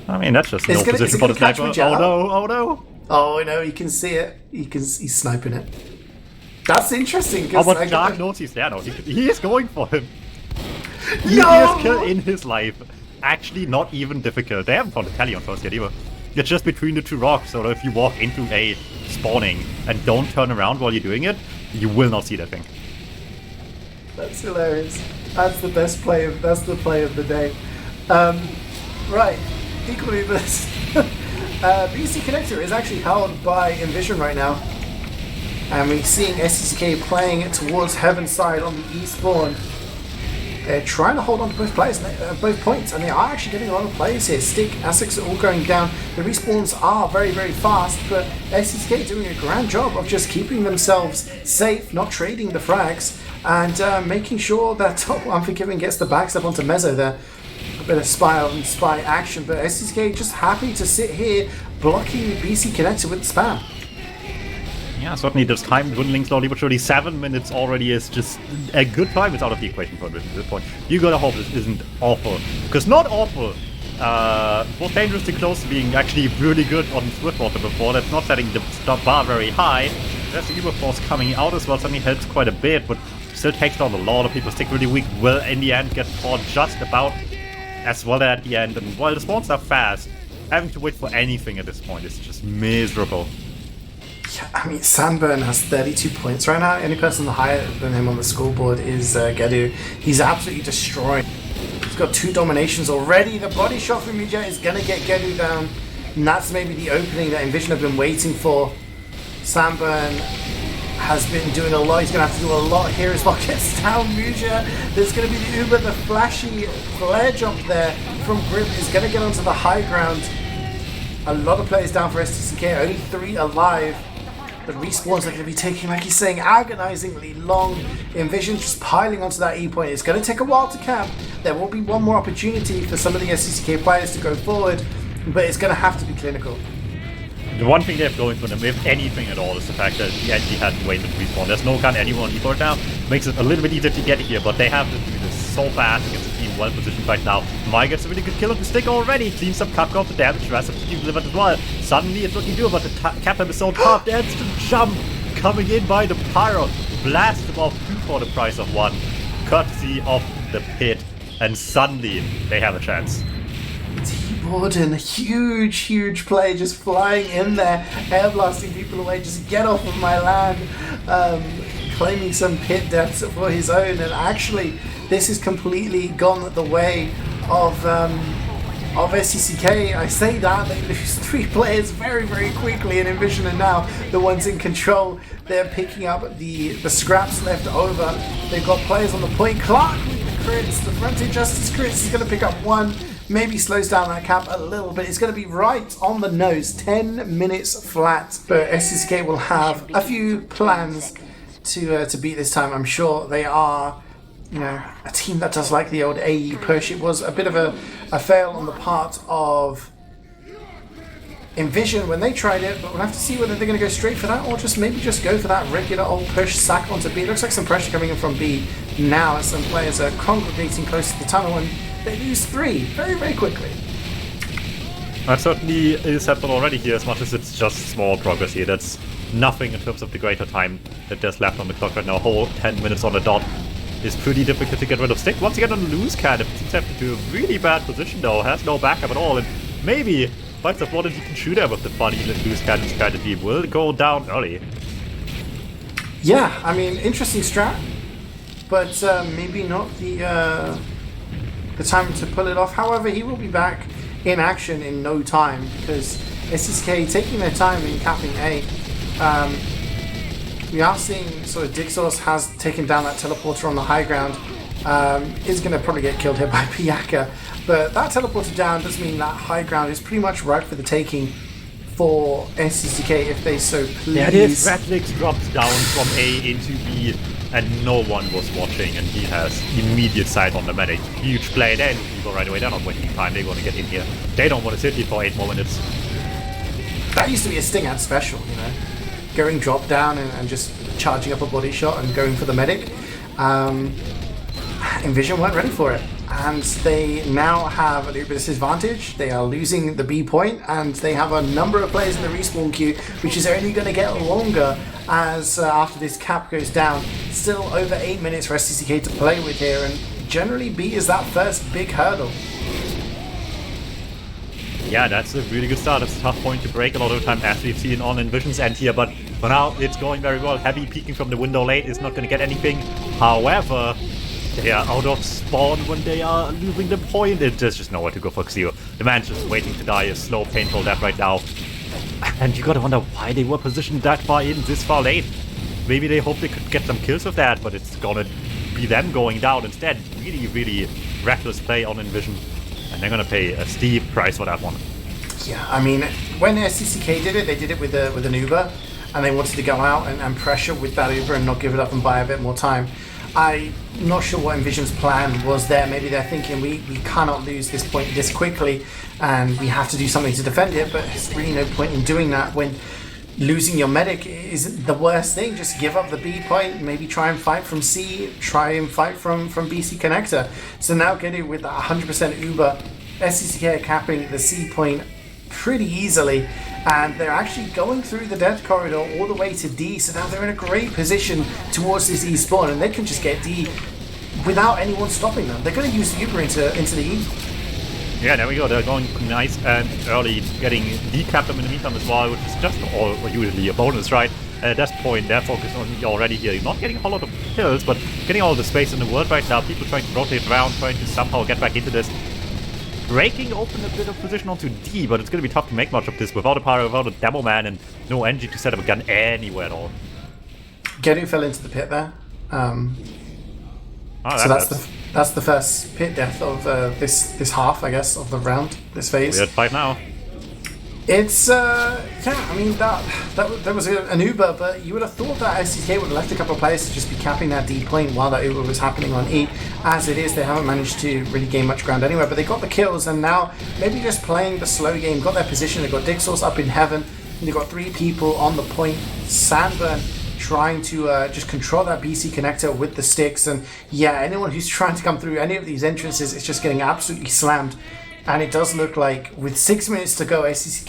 I mean, that's just no position for the sniper. Oh no, oh no. Oh no, you can see it. He's sniping it. That's interesting. Oh, but Dark knows he's there now. He is going for him. Easiest kill in his life. Actually, not even difficult. They haven't found a tally on first yet either. You're just between the two rocks, so if you walk into a spawning and don't turn around while you're doing it, you will not see that thing. That's hilarious. That's the best play. That's the play of the day. Right, equally this. BC Connector is actually held by inVision right now, and we're seeing SCK playing towards Heaven's side on the E spawn. They're trying to hold on to both players, both points, and they are actually getting a lot of players here. Stick, Asics are all going down. The respawns are very, very fast, but SCK doing a grand job of just keeping themselves safe, not trading the frags, and making sure that Unforgiven gets the backstep onto Mezzo there. A bit of spy action, but SCK just happy to sit here blocking BC Connector with the spam. Yeah, certainly this time dwindling slowly but surely. 7 minutes already is just a good time. It's out of the equation for inVision at this point. You gotta hope this isn't awful, because not awful. Was dangerously close to being actually really good on Swiftwater before. That's not setting the bar very high. There's the Uber Force coming out as well, suddenly helps quite a bit, but still takes down a lot of people. Stick really weak will in the end get caught just about as well at the end, and while the spawns are fast, having to wait for anything at this point is just miserable. Yeah, I mean, Sandburn has 32 points right now. Any person higher than him on the scoreboard is Gedu. He's absolutely destroyed. He's got 2 dominations already. The body shot from CeeJaey is going to get Gedu down, and that's maybe the opening that inVision have been waiting for. Sandburn has been doing a lot. He's going to have to do a lot here as well. Gets down Muja. There's going to be the Uber, the flashy flare jump there from Grip is going to get onto the high ground. A lot of players down for STCK, only 3 alive. The respawns are going to be taking, like he's saying, agonizingly long. inVision just piling onto that E point. It's going to take a while to camp. There will be one more opportunity for some of the STCK players to go forward, but it's going to have to be clinical. The one thing they have going for them, if anything at all, is the fact that he actually has waited to respawn. There's no gun anywhere on E-port now. Makes it a little bit easier to get here, but they have to do this so fast against the team well positioned right now. Mai gets a really good kill on the stick already. Cleans up Kapka off the damage. Rest of the team delivered as well. Suddenly it's looking good, but the Captain is so tough. The instant jump coming in by the Pyro. Blast him off 2 for the price of 1. Courtesy of the pit. And suddenly they have a chance. Borden, huge play, just flying in there, air blasting people away, just get off of my land, claiming some pit deaths for his own, and actually this has completely gone the way of SCCK. I say that, they lose 3 players very quickly, and inVision are now the ones in control. They're picking up the scraps left over. They've got players on the point. Clark with the crits, the Frontier Justice crits is going to pick up 1. Maybe slows down that cap a little bit. It's going to be right on the nose. 10 minutes flat. But SCK will have a few plans to beat this time. I'm sure they are, you know, a team that does like the old AE push. It was a bit of a fail on the part of inVision when they tried it, but we'll have to see whether they're going to go straight for that or just maybe just go for that regular old push, sack onto B. It looks like some pressure coming in from B now as some players are congregating close to the tunnel, and they lose 3 very quickly. That certainly is happening already here, as much as it's just small progress here. That's nothing in terms of the greater time that there's left on the clock right now. A whole 10 minutes on the dot is pretty difficult to get rid of. Stick once again on the loose cannon. Seems to have to do a really bad position though, has no backup at all, and maybe Fights of Blood, you can shoot her with the funny loose cannon strategy, will go down early. Yeah, I mean, interesting strat, but maybe not the time to pull it off. However, he will be back in action in no time, because SCK taking their time in capping A. We are seeing sort of Dixos has taken down that teleporter on the high ground. Is going to probably get killed here by Piyaka, but that teleporter down does mean that high ground is pretty much right for the taking for SCK if they so please. There it is, Radlix drops down from A into B, and no one was watching, and he has immediate sight on the medic. Huge play there, and people right away, they're not wasting time, they want to get in here. They don't want to sit here for 8 more minutes. That used to be a Sting ad special, you know, going drop down and just charging up a body shot and going for the medic. inVision weren't ready for it, and they now have a little bit of disadvantage. They are losing the B point, and they have a number of players in the respawn queue, which is only going to get longer as after this cap goes down. Still over 8 minutes for SCK to play with here, and generally B is that first big hurdle. Yeah, that's a really good start. It's a tough point to break a lot of the time, as we've seen on inVision's end here, but for now it's going very well. Heavy peeking from the window late is not going to get anything. However, they are out of spawn when they are losing the point. There's just nowhere to go for Xeo. The man's just waiting to die a slow, painful death right now. And you gotta wonder why they were positioned that far in, this far late. Maybe they hoped they could get some kills with that, but it's gonna be them going down instead. Really, really reckless play on inVision. And they're gonna pay a steep price for that one. Yeah, I mean, when SCK did it, they did it with an Uber, and they wanted to go out and pressure with that Uber and not give it up and buy a bit more time. I'm not sure what inVision's plan was there. Maybe they're thinking we cannot lose this point this quickly and we have to do something to defend it, but there's really no point in doing that when losing your medic isn't the worst thing. Just give up the B point, maybe try and fight from C, try and fight from BC connector. So now getting with that 100% Uber, SCK are capping the C point pretty easily, and they're actually going through the death corridor all the way to D, so now they're in a great position towards this E spawn, and they can just get D without anyone stopping them. They're going to use the Uber into the E. Yeah, there we go. They're going nice and early, getting decapped them in the meantime as well, which is just usually a bonus, right? At this point, they're focused on already here, not getting a whole lot of kills, but getting all the space in the world right now. People trying to rotate around, trying to somehow get back into this. Breaking open a bit of position onto D, but it's going to be tough to make much of this without a pyro, without a demo man, and no NG to set up a gun anywhere at all. Gedu fell into the pit there. So that's the first pit death of this half, I guess, of the round, this phase. Weird fight now. It's yeah, I mean that was an Uber, but you would have thought that SCK would have left a couple of players to just be capping that D point while that Uber was happening on E. As it is, they haven't managed to really gain much ground anywhere, but they got the kills, and now maybe just playing the slow game, got their position. They got Dixos up in heaven, and they got 3 people on the point. Sandburn trying to just control that BC connector with the sticks, and yeah, anyone who's trying to come through any of these entrances is just getting absolutely slammed. And it does look like with 6 minutes to go, SCK,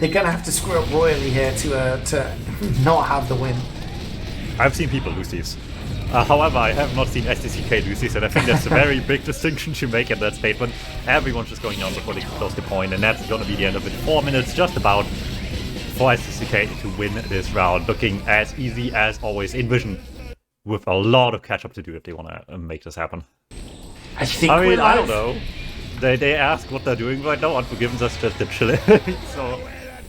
they're going to have to screw up royally here to not have the win. I've seen people lose these. However, I have not seen SCK lose these, and I think that's a very big distinction to make in that statement. Everyone's just going down before they can close the point, and that's going to be the end of it. 4 minutes, just about, for SCK to win this round. Looking as easy as always. inVision with a lot of catch-up to do if they want to make this happen. I don't know. They ask what they're doing right now. Unforgiven's us just to chill it. So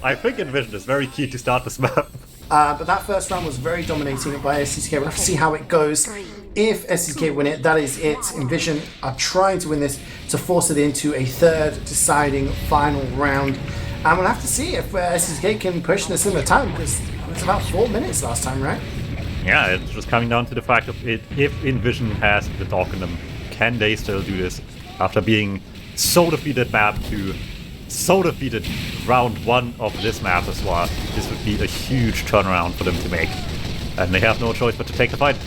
I think inVision is very key to start this map. But that first round was very dominating by SCK. We'll have to see how it goes. If SCK win it, that is it. inVision are trying to win this to force it into a third deciding final round. And we'll have to see if SCK can push in a similar time, because it was about 4 minutes last time, right? Yeah, it's just coming down to the fact of if inVision has the dog in them, can they still do this after being so defeated map to so defeated round 1 of this map as well? This would be a huge turnaround for them to make, and they have no choice but to take the fight.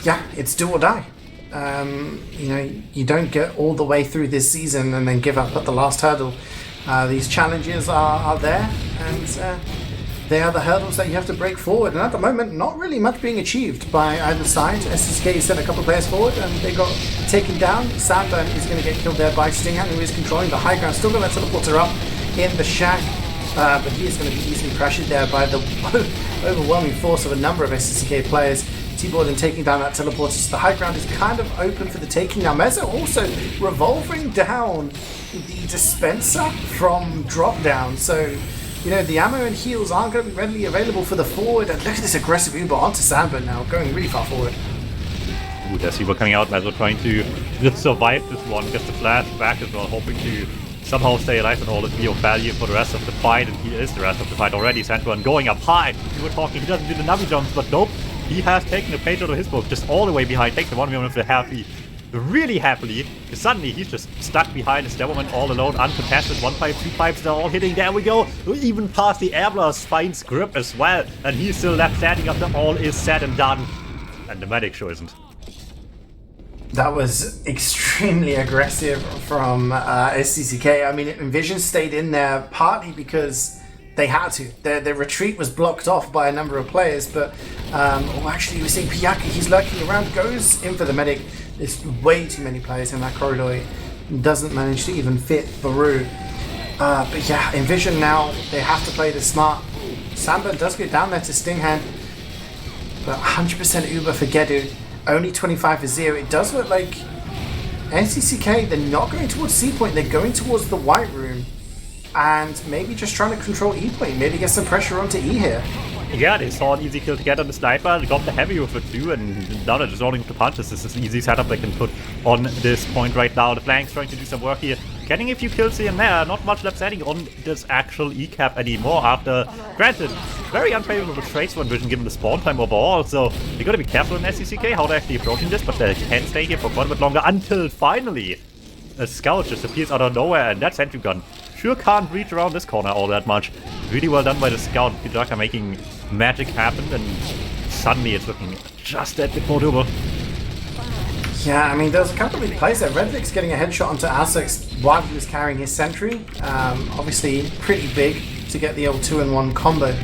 Yeah, it's do or die. You know, you don't get all the way through this season and then give up at the last hurdle. These challenges are there, and they are the hurdles that you have to break forward, and at the moment not really much being achieved by either side. SCK sent a couple of players forward and they got taken down. Sandburn is going to get killed there by Stinghan, who is controlling the high ground. Still going to teleporter up in the shack, but he is going to be easily pressured there by the overwhelming force of a number of SCK players. T-Boarding taking down that teleporter, so the high ground is kind of open for the taking. Now Mezzo also revolving down the dispenser from drop down. So, you know, the ammo and heals aren't going to be readily available for the forward. And look at this aggressive Uber onto Sandburn now, going really far forward. Ooh, there's Uber coming out as well, trying to just survive this one. Gets the flash back as well, hoping to somehow stay alive and all this be of value for the rest of the fight. And he is the rest of the fight already. Sandburn going up high. We were talking, he doesn't do the Navi jumps, but nope. He has taken a page out of his book, just all the way behind. Takes the 1v1 with the happy. Really happily, because suddenly he's just stuck behind his Devilman all alone, uncontested. 1 pipe, 2 pipes, they're all hitting. There we go. Even past the air blast finds grip as well, and he's still left standing after all is said and done. And the medic sure isn't. That was extremely aggressive from SCCK. I mean, inVision stayed in there partly because they had to. Their retreat was blocked off by a number of players, but actually, we're seeing Piyaka. He's lurking around, goes in for the medic. There's way too many players in that corridor. He doesn't manage to even fit through. But yeah, inVision now, they have to play this smart. Sandburn does go down there to Stinghand, but 100% Uber for Gedu. Only 25 for 0. It does look like NCCK, they're not going towards C point, they're going towards the white room. And maybe just trying to control E point, maybe get some pressure onto E here. Yeah, they saw an easy kill to get on the sniper, they got the heavy with it too, and now they're just rolling with the punches. This is an easy setup they can put on this point right now. The flanks trying to do some work here, getting a few kills here and there. Not much left standing on this actual E-cap anymore after, granted, very unfavorable trades for inVision given the spawn time overall, so you gotta be careful in SCCK how they're actually approaching this, but they can stay here for quite a bit longer until finally a scout just appears out of nowhere, and that sentry gun sure can't reach around this corner all that much. Really well done by the scout. KritzKast making magic happen, and suddenly it's looking just a bit more doable. Yeah, I mean, there's a couple of big plays there. Redlick's getting a headshot onto Asex while he was carrying his sentry. Obviously, pretty big to get the old 2-in-1 combo.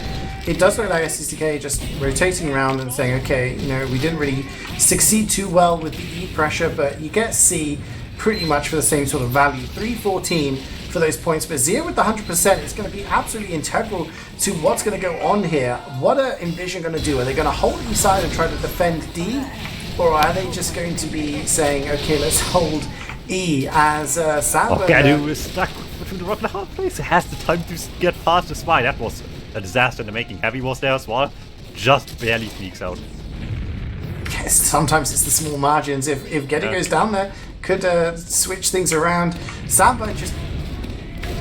It does look like SCCK just rotating around and saying, okay, you know, we didn't really succeed too well with the E pressure, but you get C pretty much for the same sort of value. 314 for those points, but 0 with the 100% is going to be absolutely integral to what's going to go on here. What are inVision going to do? Are they going to hold E side and try to defend D? Or are they just going to be saying, okay, let's hold E as Sandburn? Gedu is stuck between the rock and a hard place. He has the time to get past the spy. That was a disaster in the making. Heavy was there as well. Just barely sneaks out. Yes, sometimes it's the small margins. If Gedu goes down there, could switch things around. Sandburn just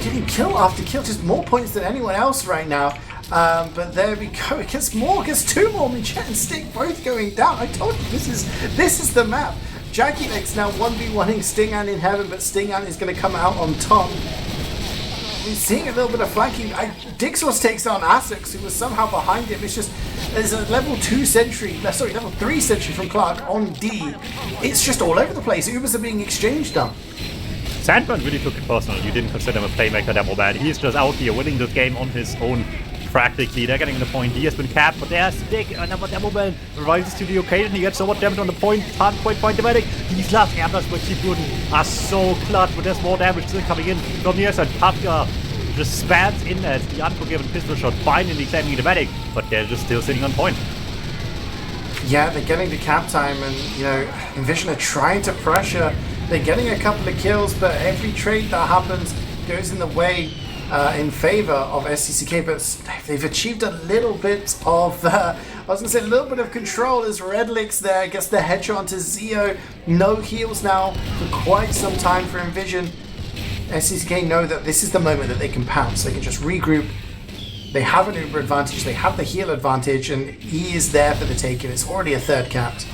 getting kill after kill, just more points than anyone else right now. But there we go. It gets more, gets 2 more. Jet and Stick both going down. I told you this is the map. Jackie Legs now 1v1ing Stinghand in heaven, but Stinghand is going to come out on top. We're seeing a little bit of flanking. Dixos takes on Asex, who was somehow behind him. It's just, there's a level 2 sentry, level 3 sentry from Clark on D. It's just all over the place. Ubers are being exchanged now. Sandburn really took it personal. You didn't consider him a playmaker, Devilman. He's just out here winning this game on his own. Practically, they're getting the point. He has been capped, but there's Stick. Another Devilman rises to the occasion. He gets so much damage on the point. Can't point the medic. These last airblast by Wiethoofd are so clutch, but there's more damage still coming in from the other side. Kafka just spams in as the unforgiven pistol shot, finally claiming the medic, but they're just still sitting on point. Yeah, they're getting the cap time, and you know, inVision are trying to pressure. They're getting a couple of kills, but every trade that happens goes in the way in favor of SCCK, but they've achieved a little bit of, I was going to say a little bit of control as Redlick's there, gets the headshot onto Zeo. No heals now for quite some time for inVision. SCCK know that this is the moment that they can pounce. They can just regroup. They have an Uber advantage, they have the heal advantage, and he is there for the taking. It's already a third capped.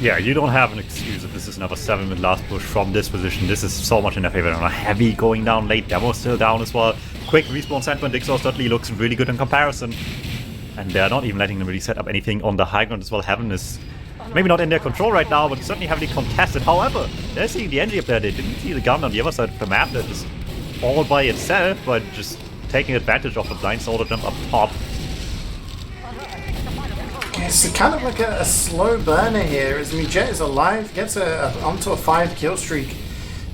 Yeah, you don't have an excuse if this is another 7-minute last push from this position. This is so much in their favor. On a heavy going down late. Demo's still down as well. Quick respawn Sandburn. Dixos Dudley looks really good in comparison. And they're not even letting them really set up anything on the high ground as well. Heaven is maybe not in their control right now, but certainly heavily contested. However, they're seeing the NG up there. They didn't see the gun on the other side of the map. That is all by itself, but just taking advantage of the blind soldier jump up top. It's kind of like a slow burner here, as Jet is alive, gets onto a 5 kill streak,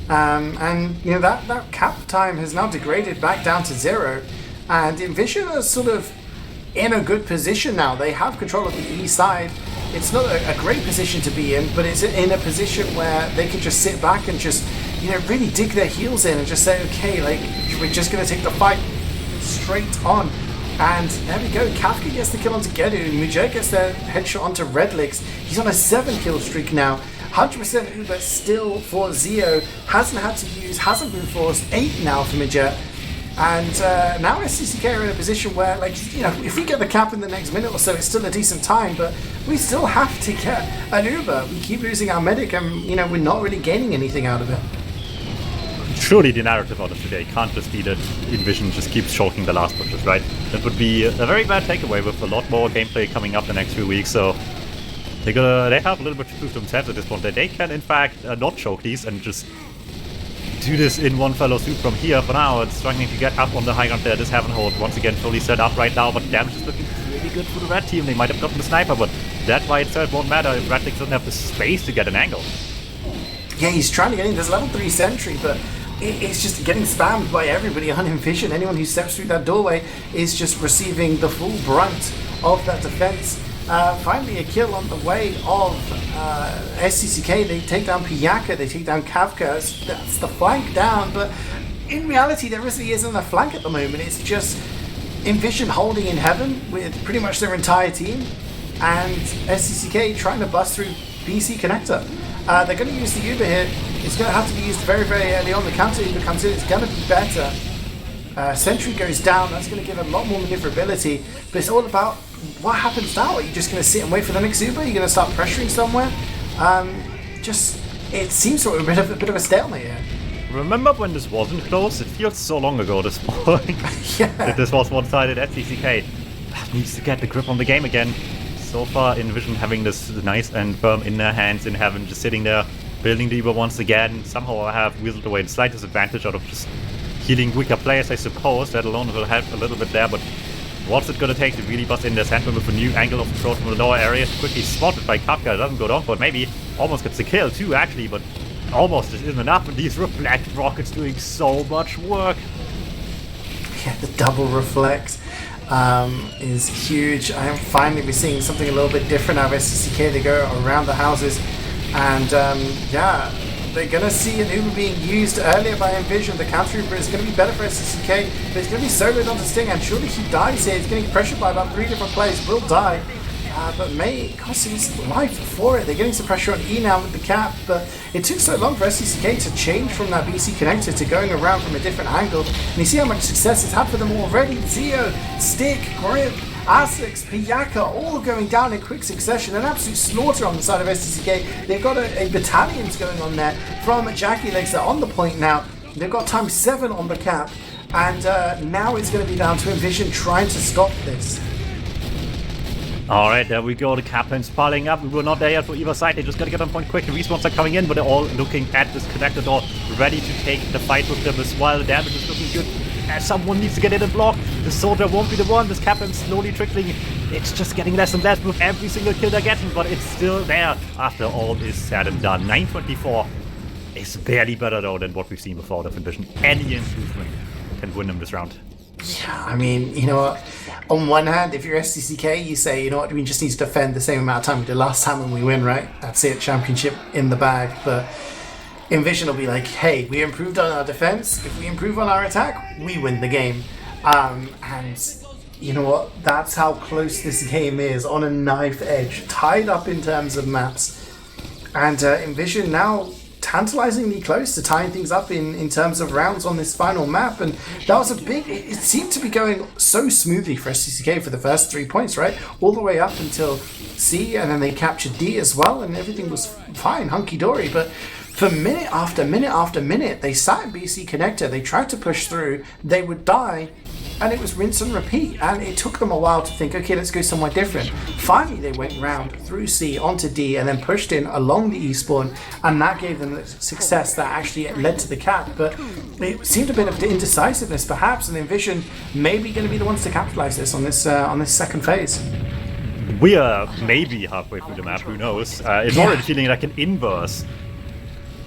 and you know that cap time has now degraded back down to 0, and inVision are sort of in a good position now. They have control of the E side. It's not a great position to be in, but it's in a position where they can just sit back and just you know, really dig their heels in and just say, okay, like, we're just going to take the fight straight on. And there we go, Kafka gets the kill onto Gedu, MuJet gets their headshot onto Redlix. He's on a 7-kill streak now. 100% Uber still for Zeo, hasn't had to use, hasn't been forced, 8 now for MuJet. And now SCCK are in a position where, like, you know, if we get the cap in the next minute or so, it's still a decent time, but we still have to get an Uber. We keep losing our medic and, you know, we're not really gaining anything out of it. Surely the narrative out of today can't just be that inVision just keeps choking the last pushes, right? That would be a very bad takeaway with a lot more gameplay coming up the next few weeks, so they have a little bit to prove themselves at this point that they can in fact not choke these and just do this in one fellow swoop from here. For now, it's struggling to get up on the high ground there. This heaven hold once again fully set up right now, but damage is looking really good for the red team. They might have gotten the sniper, but that by itself won't matter if Redlix doesn't have the space to get an angle. Yeah, he's trying to get in. There's level 3 sentry, but it's just getting spammed by everybody on inVision. Anyone who steps through that doorway is just receiving the full brunt of that defense. Finally a kill on the way of SCCK. They take down Piyaka, they take down Kafka. That's the flank down, but in reality there really isn't a flank at the moment. It's just inVision holding in heaven with pretty much their entire team, and SCCK trying to bust through BC connector. They're going to use the Uber here. It's going to have to be used very, very early on. The counter Uber comes in, it's going to be better. Sentry goes down, that's going to give a lot more maneuverability, but it's all about what happens now. Are you just going to sit and wait for the next Uber? Are you going to start pressuring somewhere? It seems sort of a bit of a stalemate here. Remember when this wasn't close? It feels so long ago this point. Yeah. That this was one-sided at CCK. Needs to get the grip on the game again. So far, inVision having this nice and firm in their hands in heaven, just sitting there, building the Uber once again. Somehow I have weaseled away the slight disadvantage out of just healing weaker players, I suppose. That alone will help a little bit there, but what's it gonna take to really bust in there? Sandman with a new angle of approach from the lower area, quickly spotted by Kafka. It doesn't go down, but maybe almost gets the kill too, actually, but almost just isn't enough, and these reflect rockets doing so much work. Yeah, the double reflect is huge. I am finally seeing something a little bit different out of SCCK. They go around the houses, and yeah, they're going to see an Uber being used earlier by inVision. The counter Uber is going to be better for SCCK, but it's going to be soloed onto Sting, and surely he dies here. He's getting pressured by about 3 different players, will die, but may cost his life for it. They're getting some pressure on E now with the cap, but it took so long for SCCK to change from that BC connector to going around from a different angle, and you see how much success it's had for them already. Zeo, Stick, Grip, Asics, Piyaka, all going down in quick succession. An absolute slaughter on the side of SCCK. They've got a battalions going on there from Jackie Legs. They're on the point now. They've got ×7 on the cap, and now it's going to be down to inVision trying to stop this. Alright, there we go, the Captain's piling up. We were not there yet for either side, they just gotta get on point quick. The respawns are coming in, but they're all looking at this connector door, ready to take the fight with them as well. The damage is looking good. Someone needs to get in and block. The soldier won't be the one. This Captain's slowly trickling. It's just getting less and less with every single kill they're getting, but it's still there after all is said and done. 924 is barely better though than what we've seen before the inVision. Any improvement can win them this round. Yeah, I mean, you know what, on one hand, if you're SCCK, you say, you know what, we just need to defend the same amount of time we did last time and we win, right? That's it, championship in the bag. But inVision will be like, hey, we improved on our defense. If we improve on our attack, we win the game. And you know what, that's how close this game is, on a knife edge, tied up in terms of maps. And inVision now tantalizingly close to tying things up in terms of rounds on this final map, and that was a big, it seemed to be going so smoothly for SCCK for the first 3 points, right, all the way up until C, and then they captured D as well, and everything was fine, hunky-dory. But for minute after minute after minute, they sat in BC connector, they tried to push through, they would die, and it was rinse and repeat, and it took them a while to think, okay, let's go somewhere different. Finally, they went round through C onto D and then pushed in along the E spawn, and that gave them the success that actually led to the cap. But it seemed a bit of indecisiveness, perhaps, and inVision may be going to be the ones to capitalize this on this second phase. We are maybe halfway through the map, who knows? It's already feeling like an inverse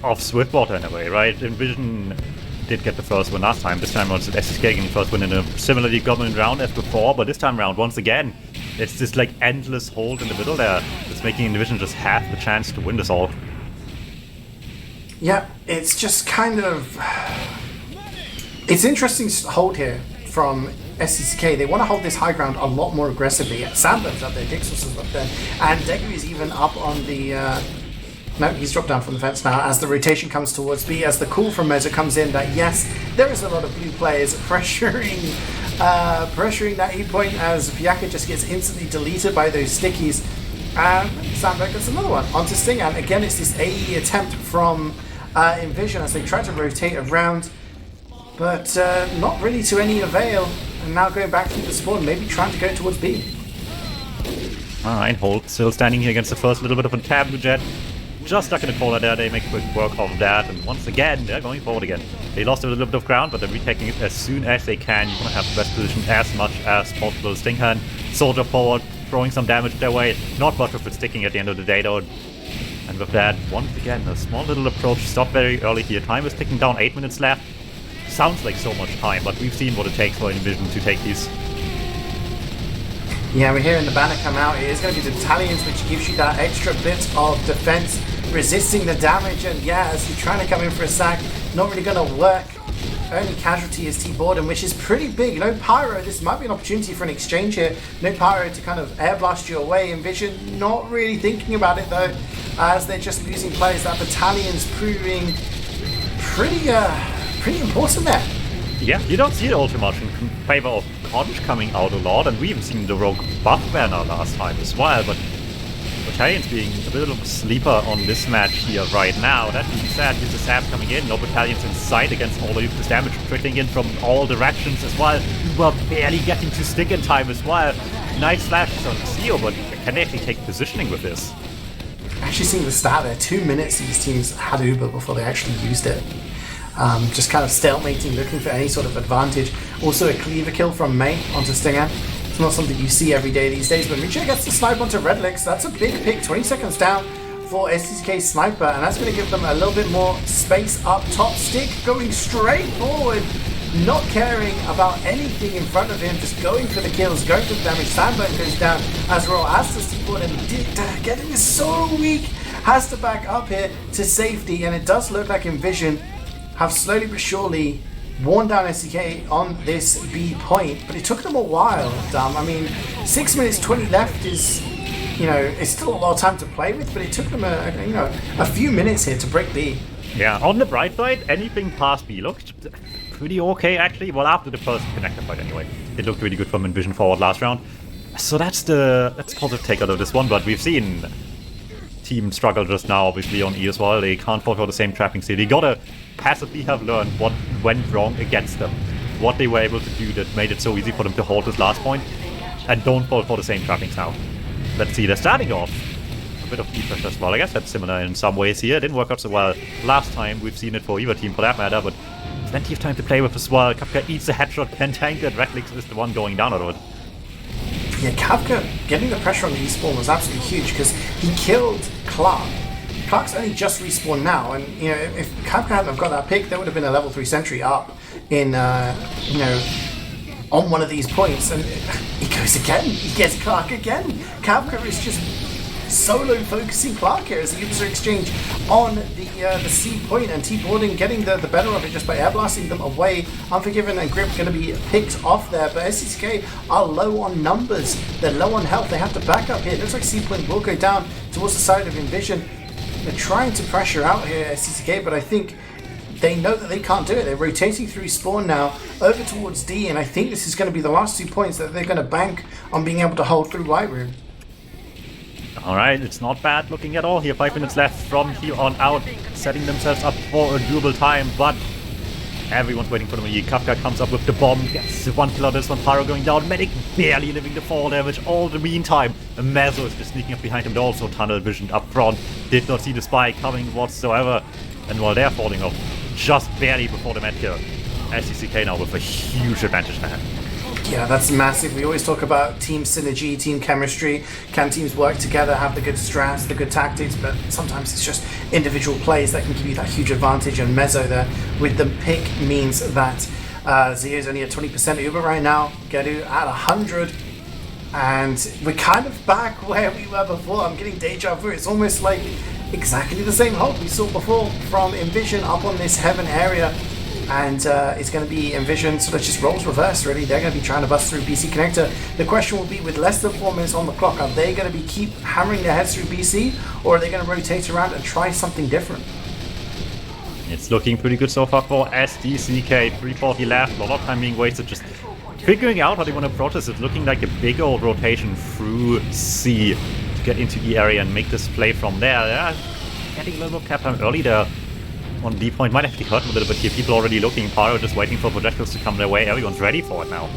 of Swiftwater in a way, right? inVision did get the first one last time. This time around, SCK getting the first one in a similarly dominant round as before, but this time around, once again, it's this like endless hold in the middle there. It's making inVision just have the chance to win this all. Yeah, it's just kind of... It's interesting hold here from SCCK. They want to hold this high ground a lot more aggressively. Sandberg's up there, Dixos is up there, and Degu is even up on the... No, he's dropped down from the fence now as the rotation comes towards B, as the call from Mezzo comes in that yes, there is a lot of blue players pressuring that E point as Piaka just gets instantly deleted by those stickies. And Sandberg gets another one onto Sting, and again it's this AE attempt from inVision as they try to rotate around, but not really to any avail. And now going back through the spawn, maybe trying to go towards B. Alright, Holt still standing here against the first little bit of a tab to Jet. Just stuck in the corner there, they make quick work of that, and once again, they're going forward again. They lost a little bit of ground, but they're retaking it as soon as they can. You want to have the best position as much as possible. Stinghand, soldier forward, throwing some damage their way. Not much of it sticking at the end of the day though. And with that, once again, a small little approach stopped very early here. Time is ticking down, 8 minutes left. Sounds like so much time, but we've seen what it takes for inVision to take these. Yeah, we're hearing the banner come out. It is going to be the Italians, which gives you that extra bit of defense, resisting the damage. And yeah, as you're trying to come in for a sack, not really going to work. Only casualty is T-Borden, which is pretty big. No Pyro, this might be an opportunity for an exchange here. No Pyro to kind of air blast you away. inVision not really thinking about it though, as they're just losing players. That battalion's proving pretty important there. Yeah, you don't see it all too much in favor of Conch coming out a lot, and we even seen the Rogue buff banner last time as well, but Battalion's being a bit of a sleeper on this match here right now. That being said, here's the Sab coming in, no Battalions in sight against all of this damage trickling in from all directions as well. We were barely getting to stick in time as well. Nice slashes on Zeo, but can they actually take positioning with this? Actually seeing the stat there, 2 minutes these teams had Uber before they actually used it. Just kind of stalemating, looking for any sort of advantage. Also a cleaver kill from May onto Stinger. It's not something you see every day these days, but Micha gets the snipe onto Redlix. That's a big pick, 20 seconds down for SCK Sniper, and that's going to give them a little bit more space up top. Stick going straight forward, not caring about anything in front of him, just going for the kills, going for the damage. Sandburn goes down as well as the Seaboard, and getting is so weak. Has to back up here to safety, and it does look like inVision have slowly but surely worn down SCK on this B point, but it took them a while. I mean, 6 minutes 20 left is, it's still a lot of time to play with, but it took them a few minutes here to break B. Yeah, on the bright side, anything past B looked pretty okay actually. Well, after the first connector fight anyway, it looked really good from inVision forward last round. So that's the positive take out of this one, but we've seen team struggle just now, obviously, on E as well. They can't fall for the same trapping steal. They gotta passively have learned what went wrong against them, what they were able to do that made it so easy for them to hold this last point, and don't fall for the same trappings now. Let's see, they're starting off a bit of E pressure as well. I guess that's similar in some ways here. It didn't work out so well last time. We've seen it for either team for that matter, but plenty of time to play with as well. Kafka eats a headshot, can tank it. Redlix is the one going down out of it. Yeah, Kafka getting the pressure on the respawn was absolutely huge because he killed Clark. Clark's only just respawned now, and if Kafka hadn't have got that pick, there would have been a level 3 sentry up in on one of these points, and he goes again. He gets Clark again. Kafka is just solo focusing Clark here as he gives her exchange on the C point, and T-Borden getting the better of it just by air blasting them away. Unforgiven and Grip going to be picked off there, but SCK are low on numbers. They're low on health. They have to back up here. It looks like C point will go down towards the side of inVision. They're trying to pressure out here SCK, but I think they know that they can't do it. They're rotating through spawn now over towards D, and I think this is going to be the last 2 points that they're going to bank on being able to hold through White Room. Alright, it's not bad looking at all here. 5 minutes left from here on out, setting themselves up for a doable time, but everyone's waiting for them. Kafka comes up with the bomb, gets one kill on this one, Pyro going down, Medic barely living the fall damage all the meantime. Mezzo is just sneaking up behind him, but also tunnel visioned up front, did not see the spy coming whatsoever, and while they're falling off just barely before the med kill, SCK now with a huge advantage to hand. Yeah, that's massive. We always talk about team synergy, team chemistry. Can teams work together, have the good strats, the good tactics, but sometimes it's just individual plays that can give you that huge advantage. And Mezzo there with the pick means that Zeo's only at 20% Uber right now, Gedu at 100, and we're kind of back where we were before. I'm getting deja vu. It's almost like exactly the same hold we saw before from inVision up on this heaven area. And it's going to be inVision sort of just roles reverse, really. They're going to be trying to bust through BC connector. The question will be, with less than 4 minutes on the clock, are they going to be keep hammering their heads through BC, or are they going to rotate around and try something different? It's looking pretty good so far for SDCK. 340 left, a lot of time being wasted just figuring out how they want to approach this. It's looking like a big old rotation through C to get into E area and make this play from there. Yeah, getting a little bit of cap time early there on D point. Might actually hurt a little bit here. People already looking. Pyro just waiting for projectiles to come their way. Everyone's ready for it now.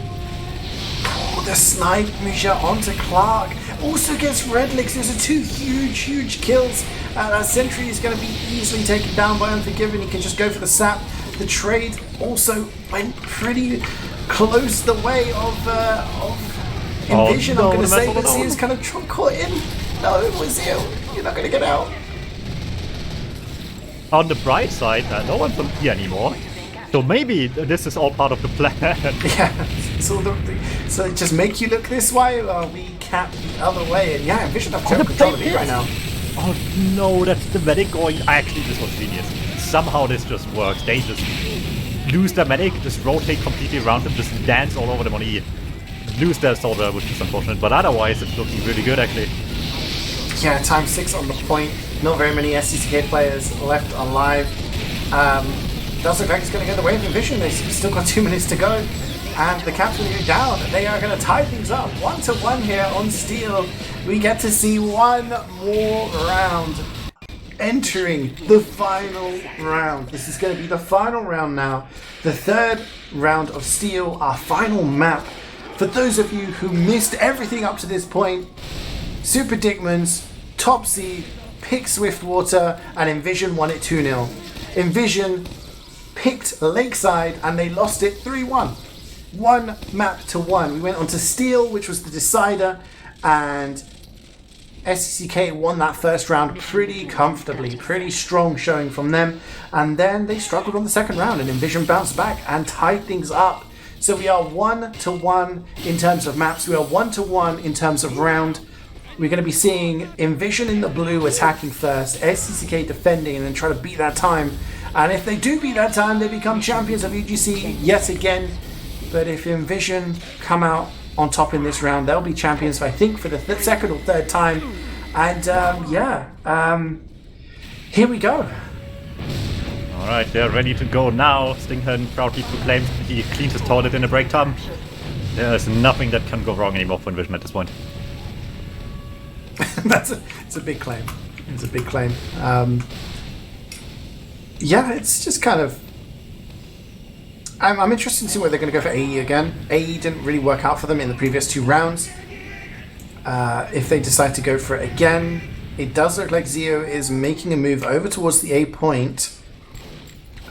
Oh, the snipe measure onto Clark. Also gets Red Licks. Those are two huge kills. Sentry is going to be easily taken down by Unforgiven. He can just go for the sap. The trade also went pretty close the way of inVision. Oh, no, I'm going to say that no. Zio's kind of caught in. No, it was Zio. You're not going to get out. On the bright side, no one's on E anymore. So maybe this is all part of the plan. Yeah, so just make you look this way while we cap the other way. And yeah, inVision have total control of it right now. Oh no, that's the medic going. Actually, this was genius. Somehow this just works. They just lose their medic, just rotate completely around them, just dance all over them on E. Lose their soldier, which is unfortunate, but otherwise it's looking really good actually. Yeah, time 6 on the point. Not very many SCCK players left alive. Does look like it's going to go the way of inVision. They've still got 2 minutes to go. And the cap's going to go down. They are going to tie things up. 1-1 here on Steel. We get to see one more round. Entering the final round. This is going to be the final round now. The third round of Steel, our final map. For those of you who missed everything up to this point, Super Dickmann's top seed picked Swiftwater and inVision won it 2-0. inVision picked Lakeside and they lost it 3-1. 1 map to 1. We went on to Steel, which was the decider, and SCCK won that first round pretty comfortably. Pretty strong showing from them. And then they struggled on the second round and inVision bounced back and tied things up. So we are 1-1 in terms of maps. We are 1-1 in terms of round. We're going to be seeing inVision in the blue attacking first, SCCK defending, and then try to beat that time. And if they do beat that time, they become champions of UGC yet again. But if inVision come out on top in this round, they'll be champions, I think, for the second or third time. And here we go. Alright, they're ready to go now. Stinghorn proudly proclaims he cleaned his toilet in a break time. There's nothing that can go wrong anymore for inVision at this point. It's a big claim. It's a big claim. Yeah, it's just kind of... I'm interested to see where they're going to go for AE again. AE didn't really work out for them in the previous 2 rounds. If they decide to go for it again, it does look like Zio is making a move over towards the A point.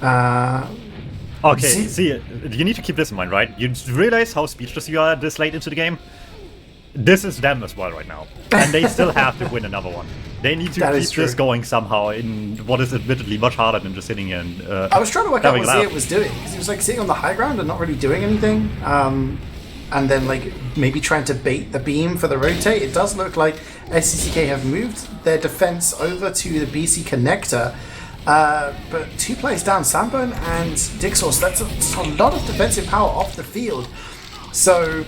Okay, see, you need to keep this in mind, right? You realize how speechless you are this late into the game? This is them as well right now. And they still have to win another one. They need to keep this going somehow in what is admittedly much harder than just sitting in. I was trying to work out what Zio was doing, because he was like sitting on the high ground and not really doing anything. And then like maybe trying to bait the beam for the rotate. It does look like SCCK have moved their defense over to the BC connector. But 2 players down, Sambone and Dixos. That's a lot of defensive power off the field. So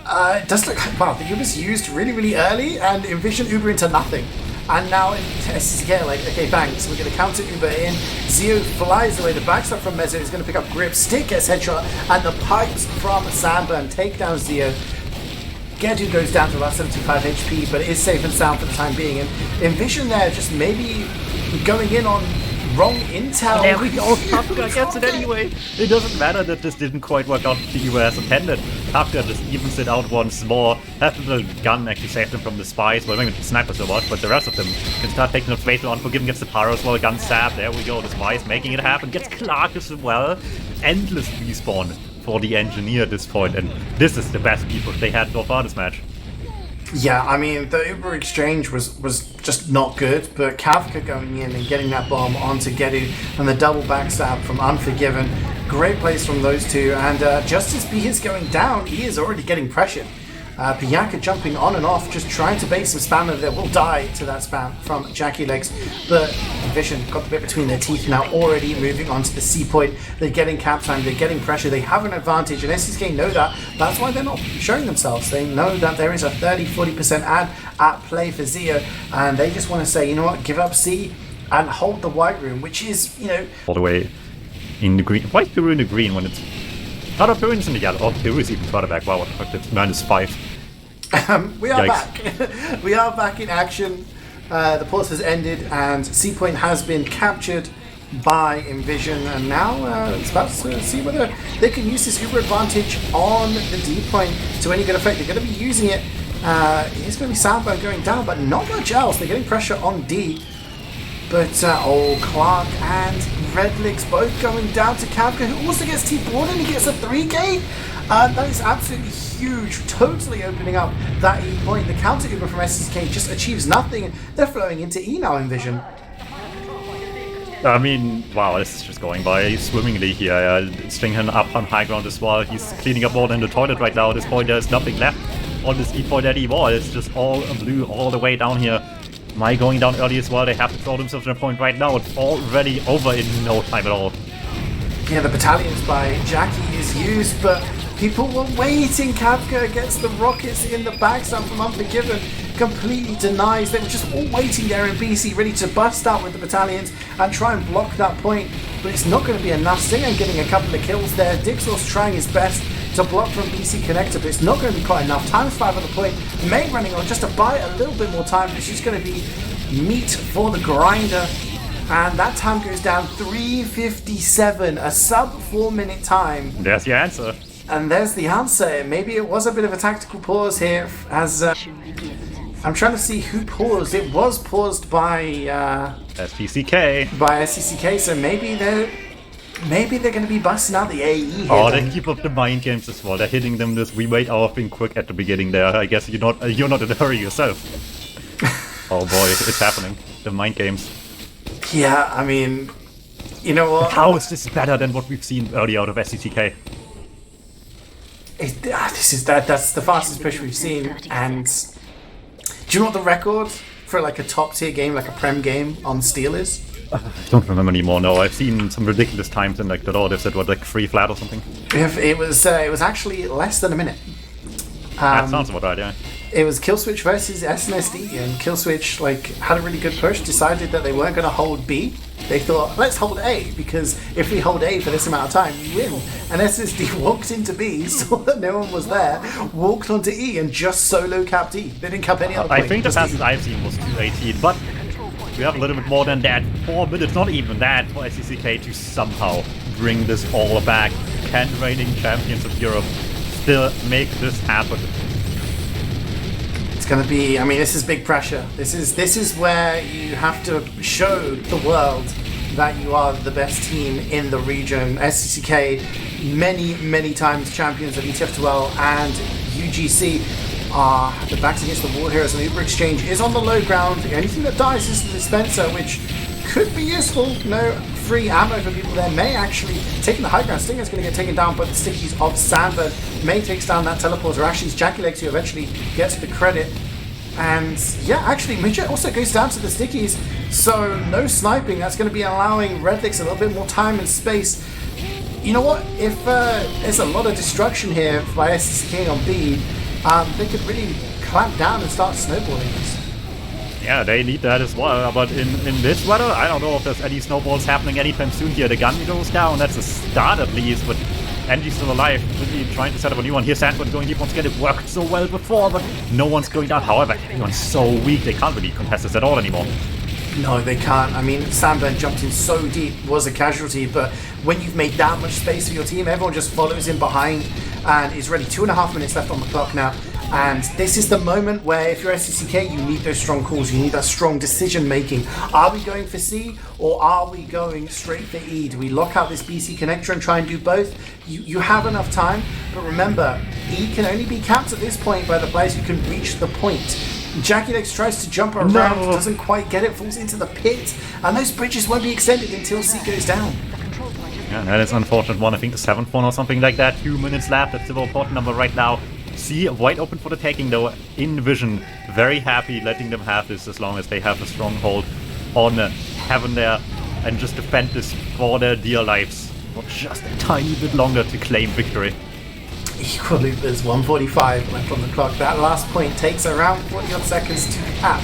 it does look like, wow, the Uber's used really early, and inVision Uber into nothing. And now SCCK are like, okay, bang, so we're going to counter Uber in. Zio flies away, the backstab from Mezzo is going to pick up grip, Stick gets headshot, and the pipes from Sandburn take down Zio. Gedu goes down to about 75 HP, but it is safe and sound for the time being. And inVision there just maybe going in on wrong intel. There we go, Kafka gets it anyway. It doesn't matter that this didn't quite work out to you as intended. Kafka just evens it out once more. That little gun actually saved them from the spies. Well, maybe the snipers so much, but the rest of them can start taking up space. Unforgiven gets the pyro as well. Gun stab. There we go. The spies making it happen. Gets Clark as well. Endless respawn for the engineer at this point, and this is the best people they had so far this match. Yeah, I mean, the Uber exchange was just not good, but Kafka going in and getting that bomb onto Gedu and the double backstab from Unforgiven. Great plays from those two, and just as B is going down, he is already getting pressured. Piyaka jumping on and off, just trying to bait some spam over there. Will die to that spam from Jackie Legs, but inVision got the bit between their teeth now, already moving on to the C point. They're getting cap time, they're getting pressure, they have an advantage, and SCK know that. That's why they're not showing themselves. They know that there is a 30-40% ad at play for Zeo, and they just want to say, you know what, give up C and hold the white room, which is, you know... All the way in the green. Why is Peru in the green when it's... Oh, no, Peru is in the yellow. Oh, Peru is even further back. Wow, what the fuck, that's -5. We are back. We are back in action. The pause has ended, and C point has been captured by inVision, and now it's about to see whether they can use this Uber advantage on the D point to any good effect. They're going to be using it. It's going to be Soundburn going down, but not much else. They're getting pressure on D. But, Clark and Redlegs both going down to Kavka, who also gets T-Born, and he gets a 3K. That is absolutely huge, totally opening up that E point. The counter Uber from SCK just achieves nothing. They're flowing into E now, inVision. I mean, wow, this is just going by swimmingly here. Stinghan up on high ground as well. He's cleaning up more than the toilet right now. At this point, there's nothing left on this E point anymore. It's just all blue all the way down here. Mai going down early as well. They have to throw themselves in a point right now. It's already over in no time at all. Yeah, the battalions by Jackie is used, but people were waiting. Kavka gets the rockets in the backside from Unforgiven. Completely denies. They were just all waiting there in BC, ready to bust out with the battalions and try and block that point. But it's not going to be enough. Stinghan getting a couple of kills there. Dixor's trying his best to block from BC Connector, but it's not going to be quite enough. Times 5 on the point. May running on just to buy a little bit more time, but it's just going to be meat for the grinder. And that time goes down 3:57, a sub 4 minute time. There's your answer. And there's the answer. Maybe it was a bit of a tactical pause here, as I'm trying to see who paused. It was paused by STCK. By STCK, so maybe they're going to be busting out the AE here. Oh, they keep up the mind games as well. They're hitting them this we wait our thing quick at the beginning there. I guess you're not in a hurry yourself. Oh boy, it's happening. The mind games. Yeah, I mean, you know what? How is this better than what we've seen earlier out of STCK? That's the fastest push we've seen, and do you know what the record for like a top tier game, like a Prem game on Steel is? I don't remember anymore. No, I've seen some ridiculous times in like the law. They've said what, like 3 flat or something. It was actually less than a minute. That sounds about right, yeah. It was Killswitch versus SNSD, and Killswitch had a really good push, decided that they weren't going to hold B. They thought, let's hold A, because if we hold A for this amount of time, we win. And SSD walked into B, saw that no one was there, walked onto E, and just solo capped E. They didn't cap any other point. I think the fastest I've seen was 2:18, but we have a little bit more than that. 4 minutes, not even that, for SCK to somehow bring this all back. Can reigning champions of Europe still make this happen? It's going to be, I mean, this is big pressure. This is where you have to show the world that you are the best team in the region. SCK, many times champions of ETF2L and UGC, are the backs against the wall here as an Uber exchange is on the low ground. The only thing that dies is the dispenser, which could be useful. No free ammo for people there. May actually taking the high ground. Stinger's going to get taken down by the stickies of Sandberg. May takes down that teleporter. Actually, it's Jackie Legs who eventually gets the credit. And yeah, actually, Midget also goes down to the stickies. So no sniping. That's going to be allowing Redlegs a little bit more time and space. You know what? If there's a lot of destruction here by SCK on B, they could really clamp down and start snowballing this. Yeah, they need that as well, but in this weather, I don't know if there's any snowballs happening anytime soon here. The gun goes down, that's a start at least, but Andy's still alive, really trying to set up a new one. Here, Sandberg going deep once again. It worked so well before, but no one's going down. However, everyone's so weak, they can't really contest this at all anymore. No, they can't. I mean, Sandberg jumped in so deep, was a casualty, but when you've made that much space for your team, everyone just follows in behind and is ready. 2.5 minutes left on the clock now. And this is the moment where, if you're SCK, you need those strong calls, you need that strong decision making. Are we going for C, or are we going straight for E? Do we lock out this BC connector and try and do both? You have enough time, but remember, E can only be capped at this point by the players who can reach the point. Jackie Legs tries to jump around, doesn't quite get it, falls into the pit, and those bridges won't be extended until C goes down. Yeah, that is an unfortunate one. I think the 7th one or something like that. 2 minminutes left. That's the important number right now. C wide open for the taking though. inVision very happy letting them have this as long as they have a stronghold on Heaven there and just defend this for their dear lives for just a tiny bit longer to claim victory. Equally, there's 1:45 left on the clock. That last point takes around 40 odd seconds to cap.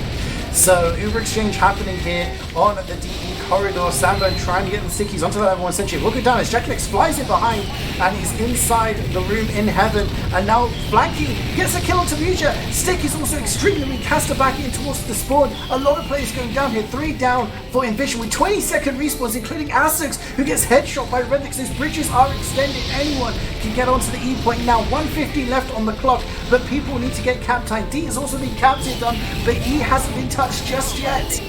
So Uber exchange happening here on the DE corridor. Sambo trying to get the stickies onto the level 1 sentry. Will go down as JaxXilix flies it behind and he's inside the room in Heaven. And now flanking gets a kill onto Muja. Stick is also extremely weak. Caster back in towards the spawn. A lot of players going down here. 3 down for inVision with 20-second respawns, including Asux, who gets headshot by Redlix. Those bridges are extended. Anyone can get onto the E point now. 150 left on the clock, but people need to get cap time. D has also been captured done, but E hasn't been touched just yet.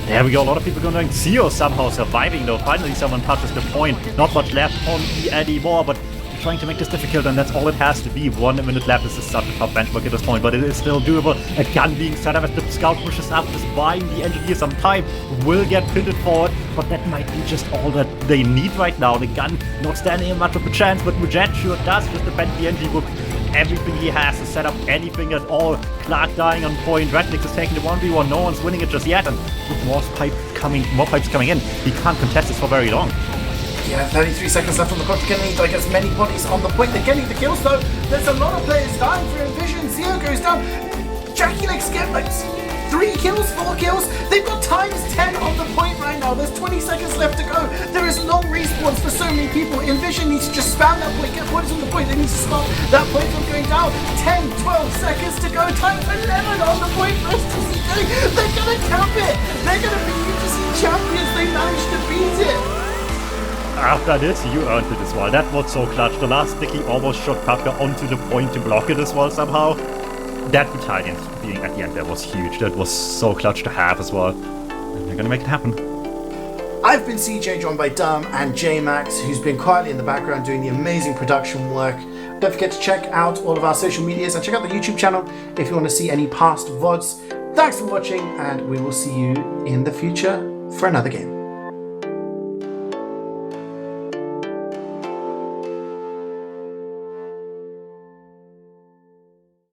There we go, a lot of people going down. Zeo somehow surviving though. Finally someone touches the point. Not much left on E anymore, but trying to make this difficult, and that's all it has to be. 1 minute left. This is such a tough benchmark at this point, but it is still doable. A gun being set up as the scout pushes up, just buying the engineer some time. Will get pitted forward, but that might be just all that they need right now. The gun not standing much of a chance, but Mujet sure does just defend the engineer with everything he has to set up anything at all. Clark dying on point. Redlix is taking the 1v1. No one's winning it just yet, and with more pipes coming in, he can't contest this for very long. Yeah, 33 seconds left on the clock. They're going to need like as many bodies on the point. They're getting the kills though. There's a lot of players dying for inVision. Zeo goes down. JaxXilix get like 3 kills, 4 kills. They've got times 10 on the point right now. There's 20 seconds left to go. There is long respawns for so many people. inVision needs to just spam that point, get bodies on the point. They need to stop that point from going down. 10, 12 seconds to go. Time 11 on the point for CeeJaey. They're going to cap it. They're going to be UGC champions. They managed to beat it. After this, you earned it as well. That was so clutch. The last sticky almost shot Kafka onto the point to block it as well somehow. That battalion being at the end there was huge. That was so clutch to have as well. And they're gonna make it happen. I've been CeeJaey, joined by Dum and JMax, who's been quietly in the background doing the amazing production work. Don't forget to check out all of our social medias and check out the YouTube channel if you want to see any past VODs. Thanks for watching, and we will see you in the future for another game.